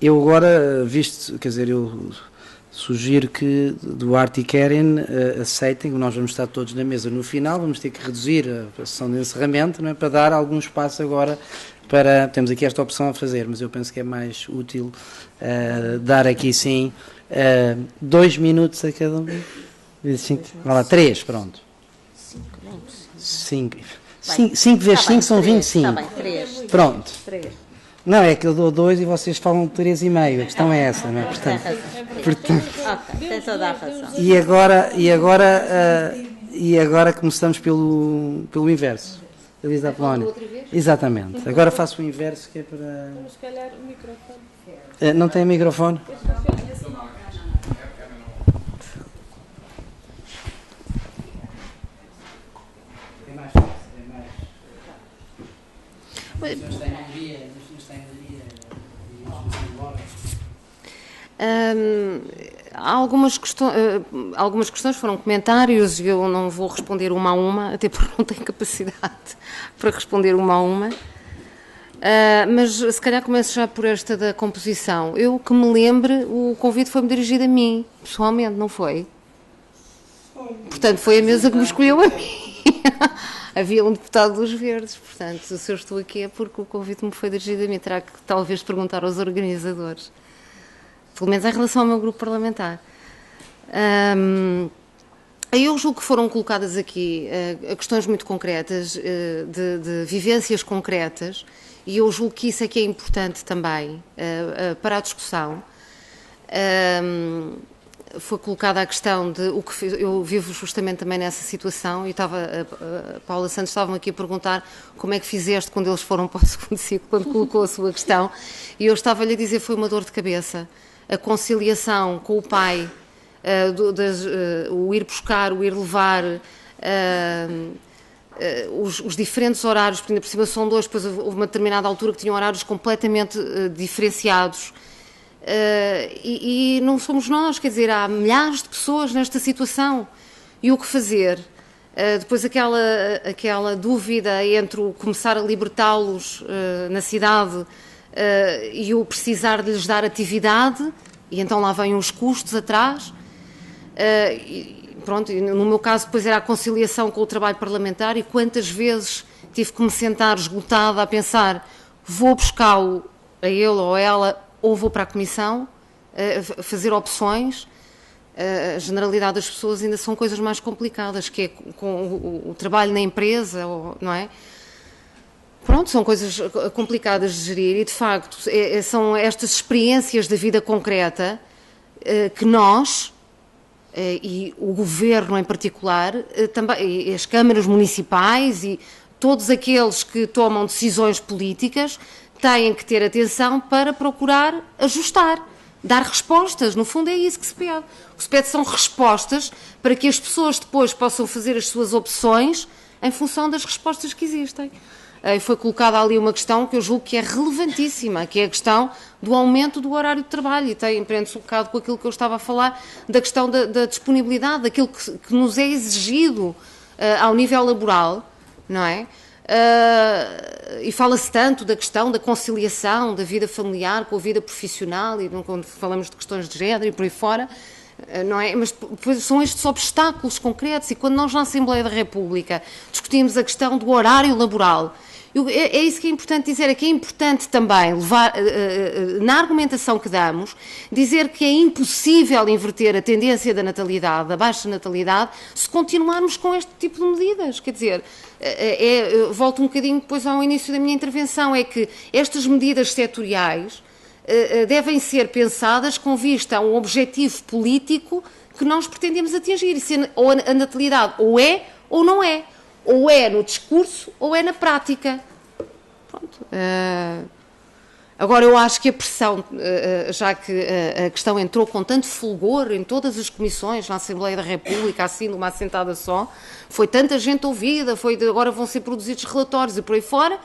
eu agora, visto, quer dizer, eu sugiro que Duarte e Keren aceitem que nós vamos estar todos na mesa no final, vamos ter que reduzir a sessão de encerramento, não é, para dar algum espaço agora para... Temos aqui esta opção a fazer, mas eu penso que é mais útil dar aqui sim 2 minutos a cada um. 3, pronto. 5 vezes 5 são 25. Está bem, 3. Pronto. Não, é que eu dou 2 e vocês falam 3,5. A questão é essa, não é? Portanto, Ok, tem toda a razão. E agora começamos pelo inverso. Elisa Apolónia. Exatamente. Agora faço o inverso, que é para... Se calhar o microfone. Não tem microfone? Algumas questões foram comentários e eu não vou responder uma a uma, até porque não tenho capacidade para responder uma a uma. Mas se calhar começo já por esta da composição. Eu que me lembre, o convite foi-me dirigido a mim, pessoalmente, não foi? Portanto, foi a mesa que me escolheu a mim. Havia um deputado dos Verdes, portanto, se eu estou aqui é porque o convite me foi dirigido a mim. Terá que talvez perguntar aos organizadores, pelo menos em relação ao meu grupo parlamentar. Eu julgo que foram colocadas aqui questões muito concretas, de vivências concretas, e eu julgo que isso é que é importante também para a discussão. Foi colocada a questão de o que fiz, eu vivo justamente também nessa situação, e a Paula Santos estava aqui a perguntar como é que fizeste quando eles foram para o segundo ciclo, quando colocou a sua questão, e eu estava-lhe a dizer, foi uma dor de cabeça. A conciliação com o pai, o ir buscar, o ir levar, os diferentes horários, porque ainda por cima são 2, depois houve uma determinada altura que tinham horários completamente diferenciados, e não somos nós, quer dizer, há milhares de pessoas nesta situação, e o que fazer? Depois aquela dúvida entre o começar a libertá-los na cidade e o precisar de lhes dar atividade, e então lá vêm os custos atrás, pronto, no meu caso depois era a conciliação com o trabalho parlamentar, e quantas vezes tive que me sentar esgotada a pensar, vou buscá-lo a ele ou a ela, ou vou para a comissão, fazer opções. A generalidade das pessoas ainda são coisas mais complicadas, que é com o trabalho na empresa, não é? Pronto, são coisas complicadas de gerir, e de facto são estas experiências da vida concreta que nós, e o governo em particular, também, e as câmaras municipais e todos aqueles que tomam decisões políticas, têm que ter atenção para procurar ajustar, dar respostas. No fundo é isso que se pede. O que se pede são respostas para que as pessoas depois possam fazer as suas opções em função das respostas que existem. Foi colocada ali uma questão que eu julgo que é relevantíssima, que é a questão do aumento do horário de trabalho, e prende-se um bocado com aquilo que eu estava a falar, da questão da disponibilidade, daquilo que nos é exigido ao nível laboral, não é? E fala-se tanto da questão da conciliação da vida familiar com a vida profissional, e quando falamos de questões de género e por aí fora, não é? Mas depois são estes obstáculos concretos, e quando nós na Assembleia da República discutimos a questão do horário laboral, é isso que é importante dizer, é que é importante também levar, na argumentação que damos, dizer que é impossível inverter a tendência da natalidade, da baixa natalidade, se continuarmos com este tipo de medidas. Quer dizer, volto um bocadinho depois ao início da minha intervenção, é que estas medidas setoriais devem ser pensadas com vista a um objetivo político que nós pretendemos atingir, e se ou a natalidade ou é ou não é. Ou é no discurso ou é na prática. Pronto. Agora, eu acho que a pressão, já que a questão entrou com tanto fulgor em todas as comissões, na Assembleia da República, assim, numa assentada só, foi tanta gente ouvida, agora vão ser produzidos relatórios e por aí fora.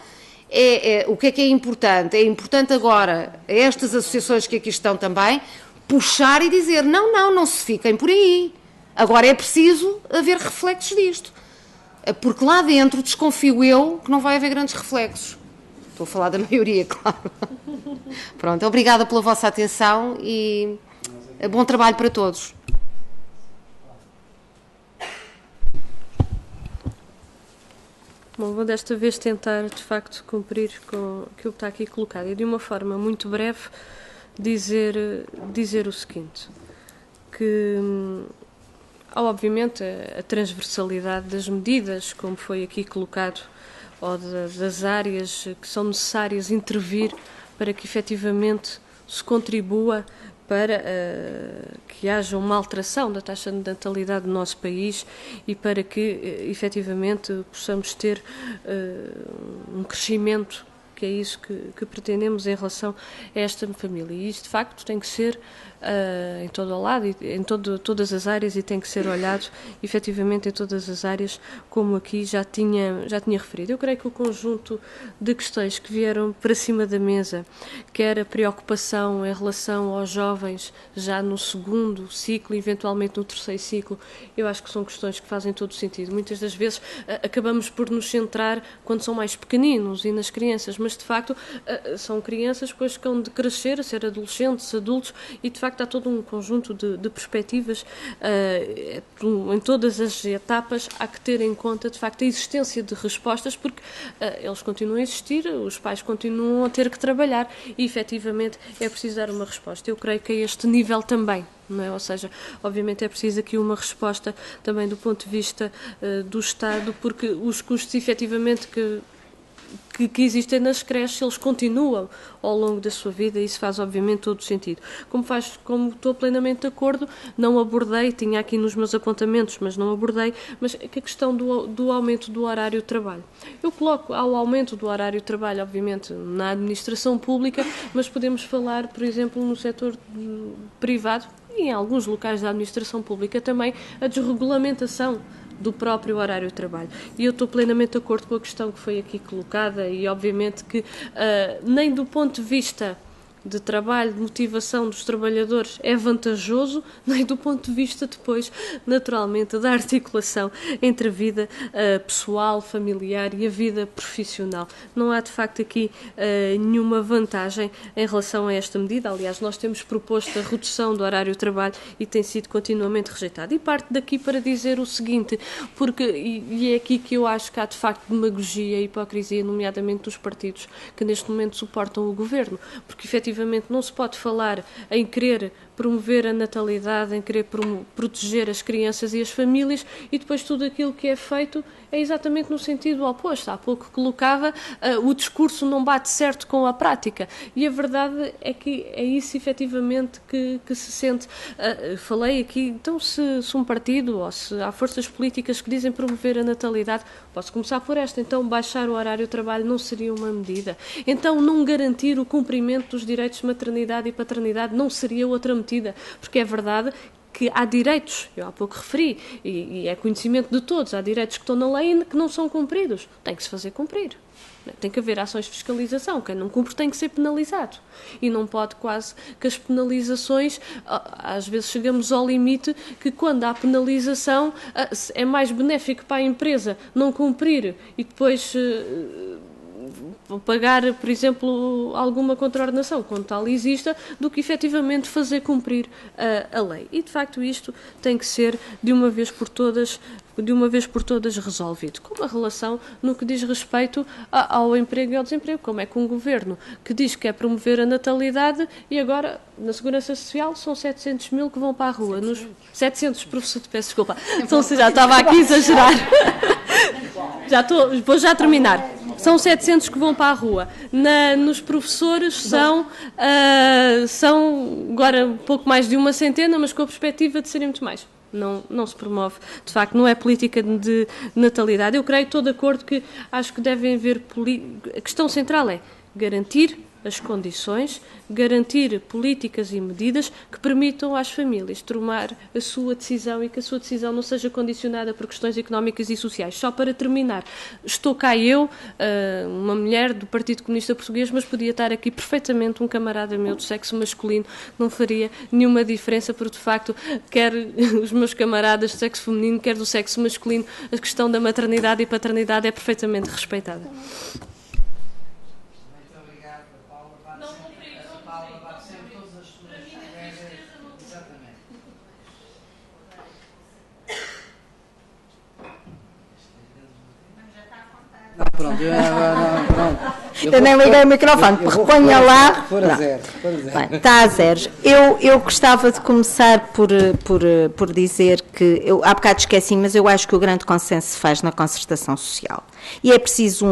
O que é importante? É importante agora, a estas associações que aqui estão também, puxar e dizer, não se fiquem por aí. Agora é preciso haver reflexos disto. Porque lá dentro desconfio eu que não vai haver grandes reflexos. Estou a falar da maioria, claro. Pronto, obrigada pela vossa atenção e bom trabalho para todos. Bom, vou desta vez tentar, de facto, cumprir com o que está aqui colocado e de uma forma muito breve dizer o seguinte, que há obviamente a transversalidade das medidas, como foi aqui colocado, ou das áreas que são necessárias intervir para que efetivamente se contribua para que haja uma alteração da taxa de natalidade do nosso país e para que efetivamente possamos ter um crescimento, que é isso que pretendemos em relação a esta família. E isto, de facto, tem que ser em todo o lado, em todas as áreas, e tem que ser olhado, efetivamente, em todas as áreas, como aqui já tinha referido. Eu creio que o conjunto de questões que vieram para cima da mesa, quer a preocupação em relação aos jovens já no segundo ciclo, eventualmente no terceiro ciclo, eu acho que são questões que fazem todo o sentido. Muitas das vezes acabamos por nos centrar quando são mais pequeninos e nas crianças, mas de facto são crianças depois que hão de crescer, a ser adolescentes, adultos, e de facto há todo um conjunto de perspectivas em todas as etapas. Há que ter em conta de facto a existência de respostas, porque eles continuam a existir, os pais continuam a ter que trabalhar e efetivamente é preciso dar uma resposta. Eu creio que a este nível também. Não é? Ou seja, obviamente é preciso aqui uma resposta também do ponto de vista do Estado, porque os custos efetivamente que existem nas creches, eles continuam ao longo da sua vida e isso faz obviamente todo o sentido. Como estou plenamente de acordo, não abordei, tinha aqui nos meus apontamentos, mas não abordei, mas a questão do aumento do horário de trabalho. Eu coloco ao aumento do horário de trabalho, obviamente, na administração pública, mas podemos falar, por exemplo, no setor privado e em alguns locais da administração pública também, a desregulamentação do próprio horário de trabalho. E eu estou plenamente de acordo com a questão que foi aqui colocada e obviamente que nem do ponto de vista de trabalho, de motivação dos trabalhadores é vantajoso, nem do ponto de vista depois, naturalmente, da articulação entre a vida pessoal, familiar e a vida profissional. Não há, de facto, aqui nenhuma vantagem em relação a esta medida. Aliás, nós temos proposto a redução do horário de trabalho e tem sido continuamente rejeitado. E parte daqui para dizer o seguinte, porque, e é aqui que eu acho que há, de facto, demagogia e hipocrisia, nomeadamente dos partidos que neste momento suportam o governo, porque, efetivamente, não se pode falar em querer promover a natalidade, em querer proteger as crianças e as famílias e depois tudo aquilo que é feito é exatamente no sentido oposto. Há pouco colocava, o discurso não bate certo com a prática e a verdade é que é isso efetivamente que se sente. Falei aqui, então se um partido ou se há forças políticas que dizem promover a natalidade, posso começar por esta, então baixar o horário de trabalho não seria uma medida. Então não garantir o cumprimento dos direitos de maternidade e paternidade não seria outra medida, porque é verdade que há direitos, eu há pouco referi, e é conhecimento de todos, há direitos que estão na lei e que não são cumpridos. Tem que se fazer cumprir. Tem que haver ações de fiscalização. Quem não cumpre tem que ser penalizado. E não pode quase que as penalizações, às vezes chegamos ao limite que quando há penalização é mais benéfico para a empresa não cumprir e depois pagar, por exemplo, alguma contraordenação, quando tal exista, do que efetivamente fazer cumprir a lei. E, de facto, isto tem que ser, de uma vez por todas resolvido. Com uma relação no que diz respeito ao emprego e ao desemprego, como é que um governo que diz que quer promover a natalidade e agora, na Segurança Social, são 700 mil que vão para a rua. 700, professor, peço desculpa. Já estava aqui a exagerar. Vou já terminar. São 700 que vão para a rua. Nos professores são agora um pouco mais de uma centena, mas com a perspectiva de serem muito mais. Não se promove, de facto, não é política de natalidade. Eu creio, estou de acordo que acho que devem haver... A questão central é garantir as condições, garantir políticas e medidas que permitam às famílias tomar a sua decisão e que a sua decisão não seja condicionada por questões económicas e sociais. Só para terminar, estou cá eu, uma mulher do Partido Comunista Português, mas podia estar aqui perfeitamente um camarada meu do sexo masculino, não faria nenhuma diferença, porque de facto, quer os meus camaradas do sexo feminino, quer do sexo masculino, a questão da maternidade e paternidade é perfeitamente respeitada. pronto. Eu nem liguei o microfone, ponha lá. Bem, está a zeros. Eu gostava de começar por dizer que, eu há bocado esqueci, mas eu acho que o grande consenso se faz na concertação social. E é preciso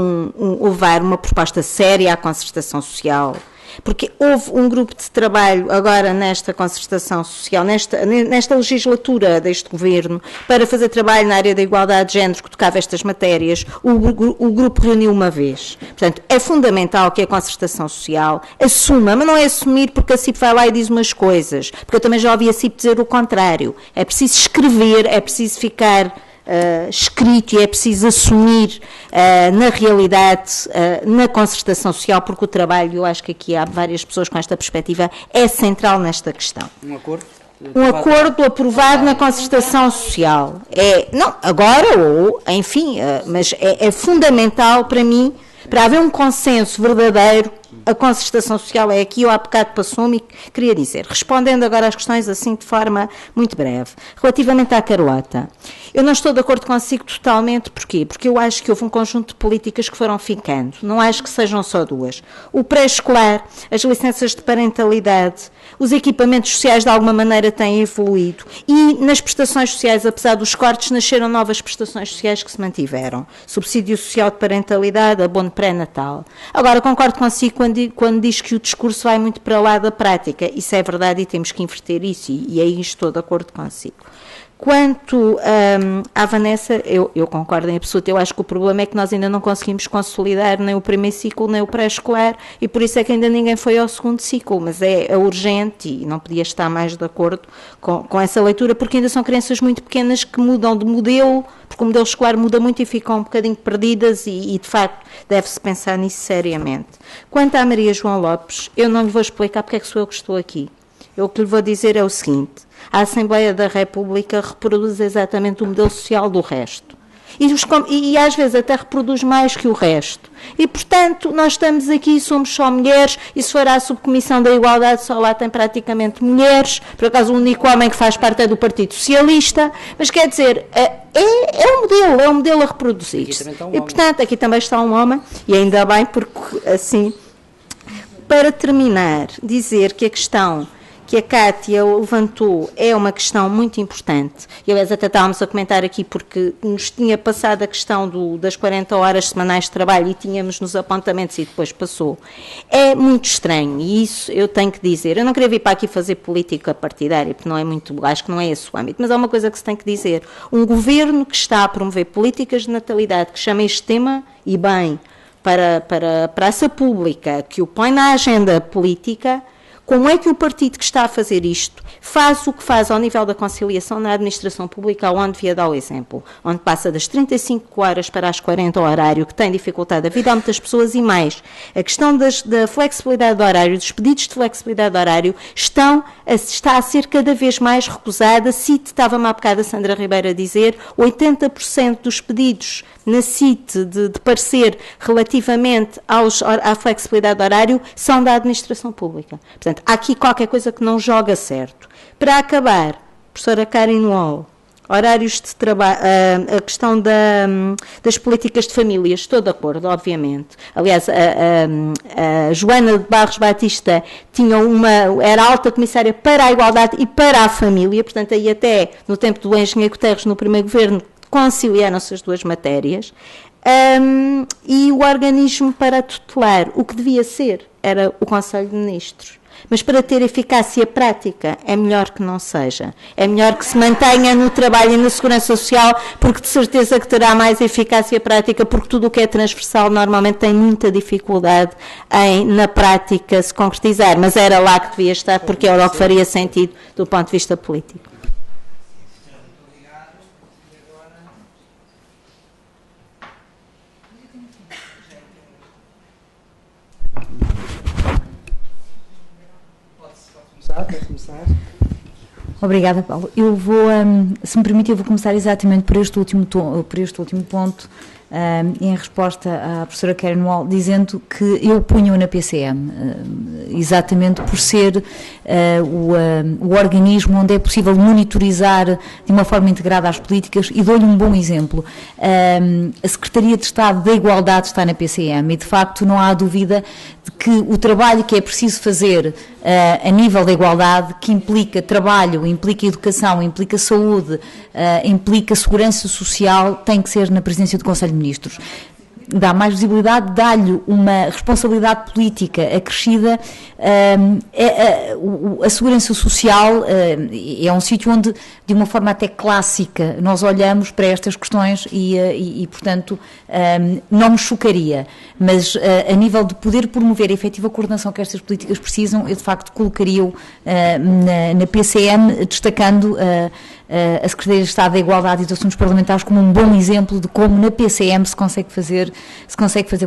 levar uma proposta séria à concertação social, porque houve um grupo de trabalho agora nesta concertação social, nesta legislatura deste governo, para fazer trabalho na área da igualdade de género que tocava estas matérias. O grupo reuniu uma vez. Portanto, é fundamental que a concertação social assuma, mas não é assumir porque a CIP vai lá e diz umas coisas, porque eu também já ouvi a CIP dizer o contrário. É preciso escrever, é preciso ficar escrito e é preciso assumir na realidade, na concertação social, porque o trabalho, eu acho que aqui há várias pessoas com esta perspectiva, é central nesta questão. Um acordo? Um acordo aprovado na concertação social. Não, agora ou, enfim, mas é fundamental para mim, para haver um consenso verdadeiro. A concertação social é aqui, eu há bocado passou-me e queria dizer, respondendo agora às questões assim de forma muito breve, relativamente à Carlota, eu não estou de acordo consigo totalmente, porquê? Porque eu acho que houve um conjunto de políticas que foram ficando, não acho que sejam só duas. O pré-escolar, as licenças de parentalidade, os equipamentos sociais de alguma maneira têm evoluído e nas prestações sociais, apesar dos cortes, nasceram novas prestações sociais que se mantiveram. Subsídio social de parentalidade, abono pré-natal. Agora, concordo consigo quando diz que o discurso vai muito para lá da prática. Isso é verdade e temos que inverter isso e aí estou de acordo consigo. Quanto à Vanessa, eu concordo em absoluto. Eu acho que o problema é que nós ainda não conseguimos consolidar nem o primeiro ciclo nem o pré-escolar e por isso é que ainda ninguém foi ao segundo ciclo, mas é urgente e não podia estar mais de acordo com essa leitura, porque ainda são crianças muito pequenas que mudam de modelo, porque o modelo escolar muda muito e ficam um bocadinho perdidas e de facto deve-se pensar nisso seriamente. Quanto à Maria João Lopes, eu não lhe vou explicar porque é que sou eu que estou aqui. Eu o que lhe vou dizer é o seguinte: a Assembleia da República reproduz exatamente o modelo social do resto. E às vezes até reproduz mais que o resto. E, portanto, nós estamos aqui, somos só mulheres, e se for à subcomissão da igualdade, só lá tem praticamente mulheres. Por acaso, o único homem que faz parte é do Partido Socialista. Mas, quer dizer, é um modelo a reproduzir-se. E, portanto, aqui também está um homem, e ainda bem, porque, assim, para terminar, dizer que a questão que a Cátia levantou é uma questão muito importante. E, aliás, até estávamos a comentar aqui porque nos tinha passado a questão das 40 horas semanais de trabalho e tínhamos nos apontamentos e depois passou. É muito estranho e isso eu tenho que dizer. Eu não queria vir para aqui fazer política partidária, porque não é muito, acho que não é esse o âmbito, mas há uma coisa que se tem que dizer. Um governo que está a promover políticas de natalidade, que chama este tema, e bem, para a praça pública, que o põe na agenda política. Como é que o partido que está a fazer isto faz o que faz ao nível da conciliação na administração pública, onde devia dar o exemplo, onde passa das 35 horas para as 40 horário, que tem dificultado a vida a muitas pessoas e mais. A questão da flexibilidade de horário, dos pedidos de flexibilidade de horário, está a ser cada vez mais recusada. Estava-me há bocado a Sandra Ribeiro a dizer, 80% dos pedidos na CIT de parecer relativamente à flexibilidade de horário são da administração pública. Portanto, há aqui qualquer coisa que não joga certo. Para acabar, professora Karen Wall, horários de trabalho, a questão das políticas de família, estou de acordo, obviamente. Aliás, a Joana de Barros Batista era alta comissária para a igualdade e para a família, portanto, aí até no tempo do engenheiro Guterres, no primeiro governo, conciliaram-se as duas matérias, e o organismo para tutelar, o que devia ser, era o Conselho de Ministros. Mas para ter eficácia prática, é melhor que não seja. É melhor que se mantenha no trabalho e na segurança social, porque de certeza que terá mais eficácia prática, porque tudo o que é transversal normalmente tem muita dificuldade em, na prática, se concretizar. Mas era lá que devia estar, porque era o que faria sentido do ponto de vista político. Quer começar? Obrigada, Paulo. Eu vou, se me permite, eu vou começar exatamente por este último ponto, em resposta à professora Karen Wall, dizendo que eu punho na PCM, exatamente por ser o organismo onde é possível monitorizar de uma forma integrada as políticas, e dou-lhe um bom exemplo. A Secretaria de Estado da Igualdade está na PCM e, de facto, não há dúvida de que o trabalho que é preciso fazer a nível da igualdade, que implica trabalho, implica educação, implica saúde, implica segurança social, tem que ser na presidência do Conselho de Ministros. Dá mais visibilidade, dá-lhe uma responsabilidade política acrescida. A segurança social é um sítio onde, de uma forma até clássica, nós olhamos para estas questões e portanto, não me chocaria. Mas a nível de poder promover a efetiva coordenação que estas políticas precisam, eu de facto colocaria-o na PCM, destacando a Secretaria de Estado da Igualdade e dos Assuntos Parlamentares como um bom exemplo de como na PCM se consegue fazer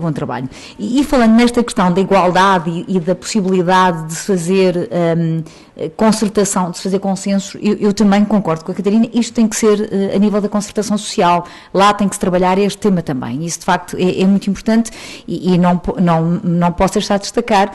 bom trabalho. E falando nesta questão da igualdade e da possibilidade de se fazer concertação, de se fazer consenso, eu também concordo com a Catarina, isto tem que ser a nível da concertação social, lá tem que se trabalhar este tema também. Isso de facto é muito importante e não posso deixar de destacar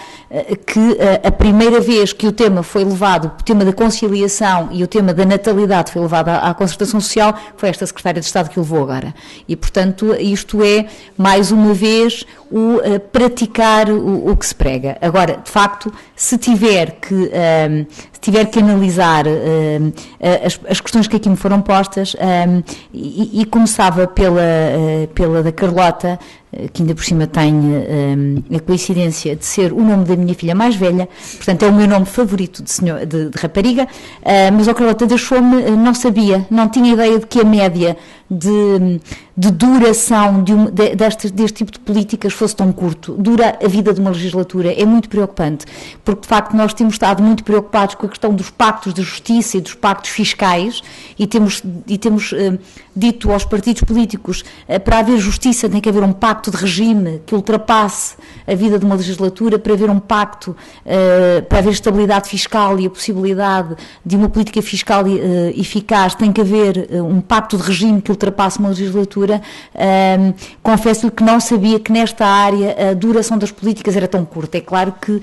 que a primeira vez que o tema foi levado, o tema da conciliação e o tema da natalidade foi levado à concertação social, foi esta Secretária de Estado que o levou agora. E, portanto, isto é, mais uma vez, o praticar o que se prega. Agora, de facto, se tiver que analisar as questões que aqui me foram postas, e começava pela da Carlota, que ainda por cima tem a coincidência de ser o nome da minha filha mais velha, portanto é o meu nome favorito de rapariga, mas a Carlota deixou-me, não sabia, não tinha ideia de que a média de duração deste tipo de políticas fosse tão curto. Dura a vida de uma legislatura, é muito preocupante, porque de facto nós temos estado muito preocupados com a questão dos pactos de justiça e dos pactos fiscais e temos dito aos partidos políticos, para haver justiça tem que haver um pacto de regime que ultrapasse a vida de uma legislatura, para haver um pacto, para haver estabilidade fiscal e a possibilidade de uma política fiscal eficaz, tem que haver um pacto de regime que ultrapasse uma legislatura. Confesso-lhe que não sabia que nesta área a duração das políticas era tão curta. É claro que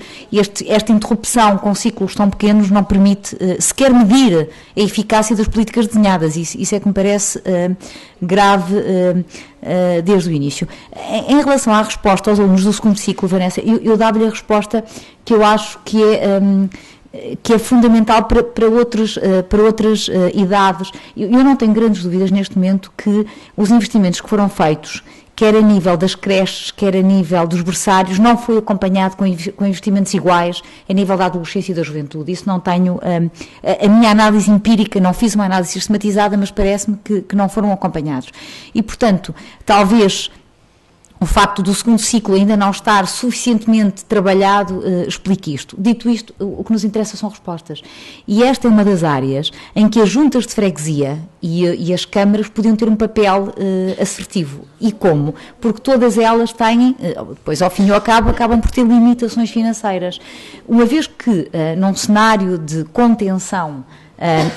esta interrupção com ciclos tão pequenos não permite sequer medir a eficácia das políticas desenhadas. Isso é que me parece grave desde o início. Em relação à resposta aos alunos do segundo ciclo, Vanessa, eu dava-lhe a resposta que eu acho que é fundamental para outras idades. Eu não tenho grandes dúvidas neste momento que os investimentos que foram feitos, quer a nível das creches, quer a nível dos berçários, não foi acompanhado com investimentos iguais a nível da adolescência e da juventude. Isso não tenho, a minha análise empírica, não fiz uma análise sistematizada, mas parece-me que não foram acompanhados. E, portanto, talvez o facto do segundo ciclo ainda não estar suficientemente trabalhado explique isto. Dito isto, o que nos interessa são respostas. E esta é uma das áreas em que as juntas de freguesia e as câmaras podiam ter um papel assertivo. E como? Porque todas elas têm, depois ao fim e ao cabo, acabam por ter limitações financeiras. Uma vez que, num cenário de contenção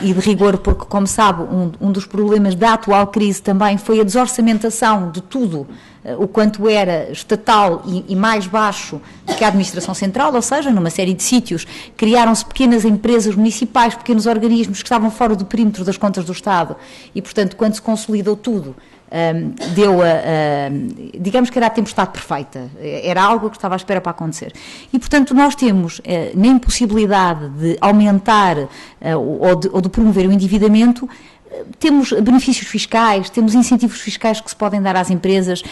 e de rigor, porque, como sabe, um dos problemas da atual crise também foi a desorçamentação de tudo o quanto era estatal e mais baixo do que a administração central, ou seja, numa série de sítios criaram-se pequenas empresas municipais, pequenos organismos que estavam fora do perímetro das contas do Estado e, portanto, quando se consolidou tudo, digamos que era a tempestade perfeita, era algo que estava à espera para acontecer. E, portanto, nós temos na impossibilidade de aumentar ou de promover o endividamento. Temos benefícios fiscais, temos incentivos fiscais que se podem dar às empresas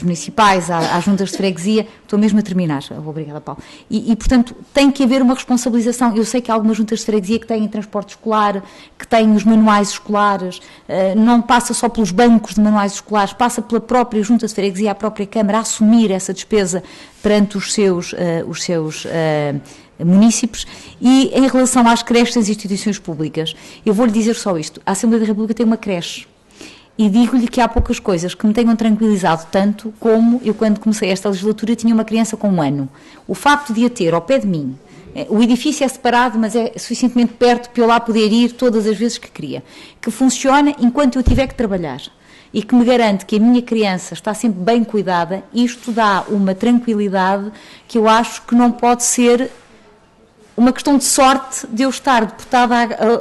municipais, às juntas de freguesia. Estou mesmo a terminar. Obrigada, Paulo. E, portanto, tem que haver uma responsabilização. Eu sei que há algumas juntas de freguesia que têm transporte escolar, que têm os manuais escolares, não passa só pelos bancos de manuais escolares, passa pela própria junta de freguesia, a própria Câmara, a assumir essa despesa perante os seus munícipes. E em relação às creches das instituições públicas, eu vou-lhe dizer só isto: a Assembleia da República tem uma creche e digo-lhe que há poucas coisas que me tenham tranquilizado tanto como eu, quando comecei esta legislatura, tinha uma criança com 1 ano. O facto de a ter ao pé de mim, o edifício é separado, mas é suficientemente perto para eu lá poder ir todas as vezes que queria, que funciona enquanto eu tiver que trabalhar. e que me garante que a minha criança está sempre bem cuidada, isto dá uma tranquilidade que eu acho que não pode ser uma questão de sorte de eu estar deputada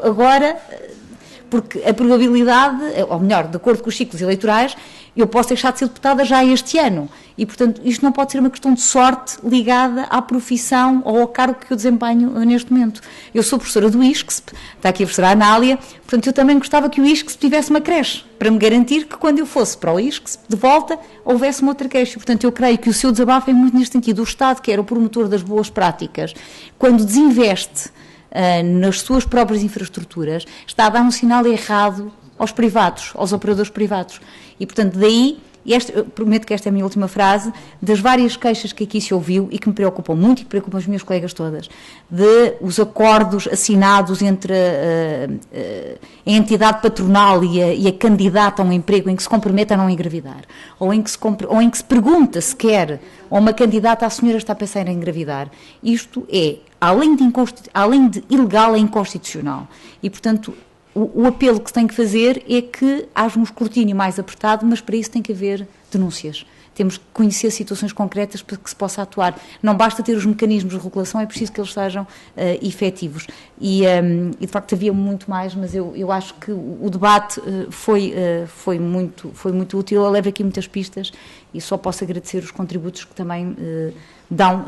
agora, porque a probabilidade, ou melhor, de acordo com os ciclos eleitorais, eu posso deixar de ser deputada já este ano. E, portanto, isto não pode ser uma questão de sorte ligada à profissão ou ao cargo que eu desempenho neste momento. Eu sou professora do ISCSP, está aqui a professora Anália, portanto, eu também gostava que o ISCSP tivesse uma creche, para me garantir que quando eu fosse para o ISCSP, de volta, houvesse uma outra creche. Portanto, eu creio que o seu desabafo é muito neste sentido. O Estado, que era o promotor das boas práticas, quando desinveste nas suas próprias infraestruturas, está a dar um sinal errado aos privados, aos operadores privados. E, portanto, daí, eu prometo que esta é a minha última frase, das várias queixas que aqui se ouviu e que me preocupam muito e que preocupam as minhas colegas todas, de os acordos assinados entre a entidade patronal e a candidata a um emprego em que se compromete a não engravidar, ou em que se pergunta se quer, ou uma candidata, a senhora está a pensar em engravidar. Isto é, além de ilegal, é inconstitucional. E, portanto, o apelo que se tem que fazer é que haja um escrutínio mais apertado, mas para isso tem que haver denúncias. Temos que conhecer situações concretas para que se possa atuar. Não basta ter os mecanismos de regulação, é preciso que eles sejam efetivos. E, de facto, havia muito mais, mas eu acho que o debate foi muito útil. Eu levo aqui muitas pistas e só posso agradecer os contributos que também dão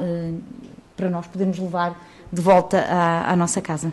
para nós podermos levar de volta à nossa casa.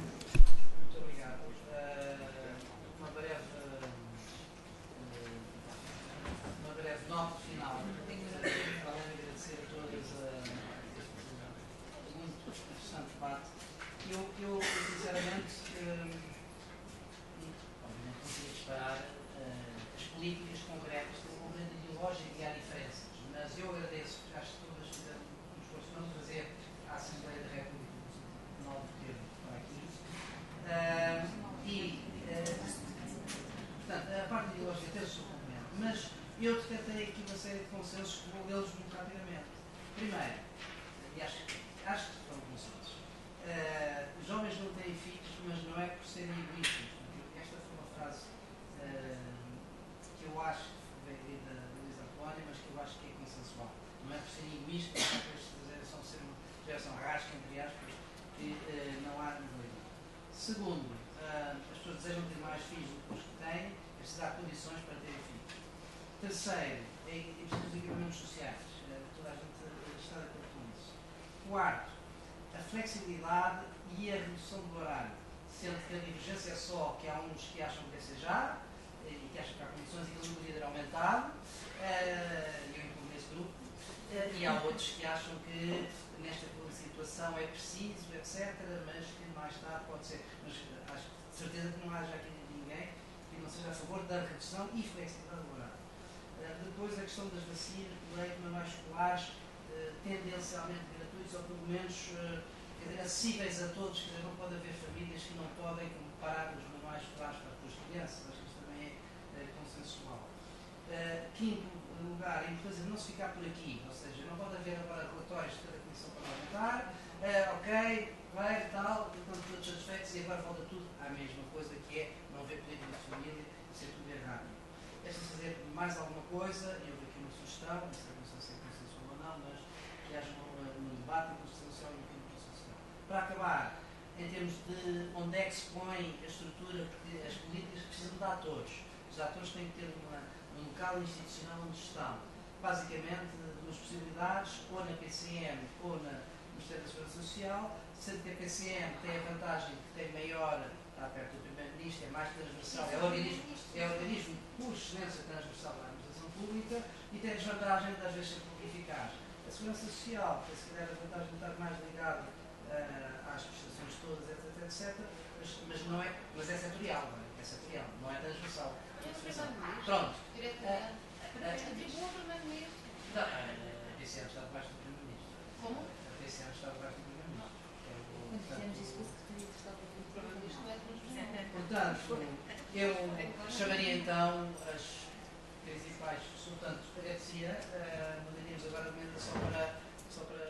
Eu detectei aqui uma série de consensos que vou lê-los muito rapidamente. Primeiro, e acho que são consensos, os homens não têm filhos, mas não é por serem egoístas. Esta foi uma frase que eu acho que vem da Luísa Apolónia, mas que eu acho que é consensual. Não é por serem egoístas, é por esta geração ser uma geração rasca, entre aspas, que não há dúvida. Segundo, as pessoas desejam ter mais filhos do que os que têm, é se dar condições para terem filhos. Terceiro, os equipamentos sociais. Toda a gente está de acordo com isso. Quarto, a flexibilidade e a redução do horário. Sendo que a divergência é só que há uns que acham que deve ser já, e que acham que há condições e que ele não podia ter aumentado, eu incluo nesse grupo, e há outros que acham que nesta situação é preciso, etc., mas que mais tarde pode ser. Mas acho de certeza que não haja aqui ninguém que não seja a favor da redução e flexibilidade do horário. Depois a questão das vacinas, do leite, manuais escolares, tendencialmente gratuitos ou pelo menos acessíveis a todos, quer dizer, não pode haver famílias que não podem comparar os manuais escolares para as suas crianças, acho que isto também é consensual. Quinto lugar, a importância de não se ficar por aqui, ou seja, não pode haver agora relatórios de cada comissão parlamentar, ok, vai, tal, enquanto todos satisfeitos e agora volta tudo à mesma coisa que é não haver política de família e ser tudo errado. Deixa-me fazer mais alguma coisa, e eu dou aqui uma sugestão, não sei se é consensual ou não, mas que haja um debate entre a social e a social. Para acabar, em termos de onde é que se põe a estrutura, porque as políticas precisam de atores. Os atores têm que ter um local institucional onde estão. Basicamente, duas possibilidades, ou na PCM ou no Ministério da Segurança Social, sendo que a PCM tem a vantagem de que tem maior, está perto do Primeiro-Ministro, é mais transversal, é o organismo por excelência transversal da administração pública e tem a desvantagem de às vezes ser pouco eficaz. A Segurança Social tem se calhar a vantagem de estar mais ligado às prestações todas, etc. Mas não é, mas é setorial, não é transversal. Pronto. Atribua o Primeiro-Ministro. A PCM está debaixo do Primeiro-Ministro. Como? A PCM está debaixo do Primeiro-Ministro. Quando fizemos isso, que teria que estar do Primeiro-Ministro, não é transversal. Portanto, eu chamaria então as principais, portanto, agradecia, mandaríamos agora a só para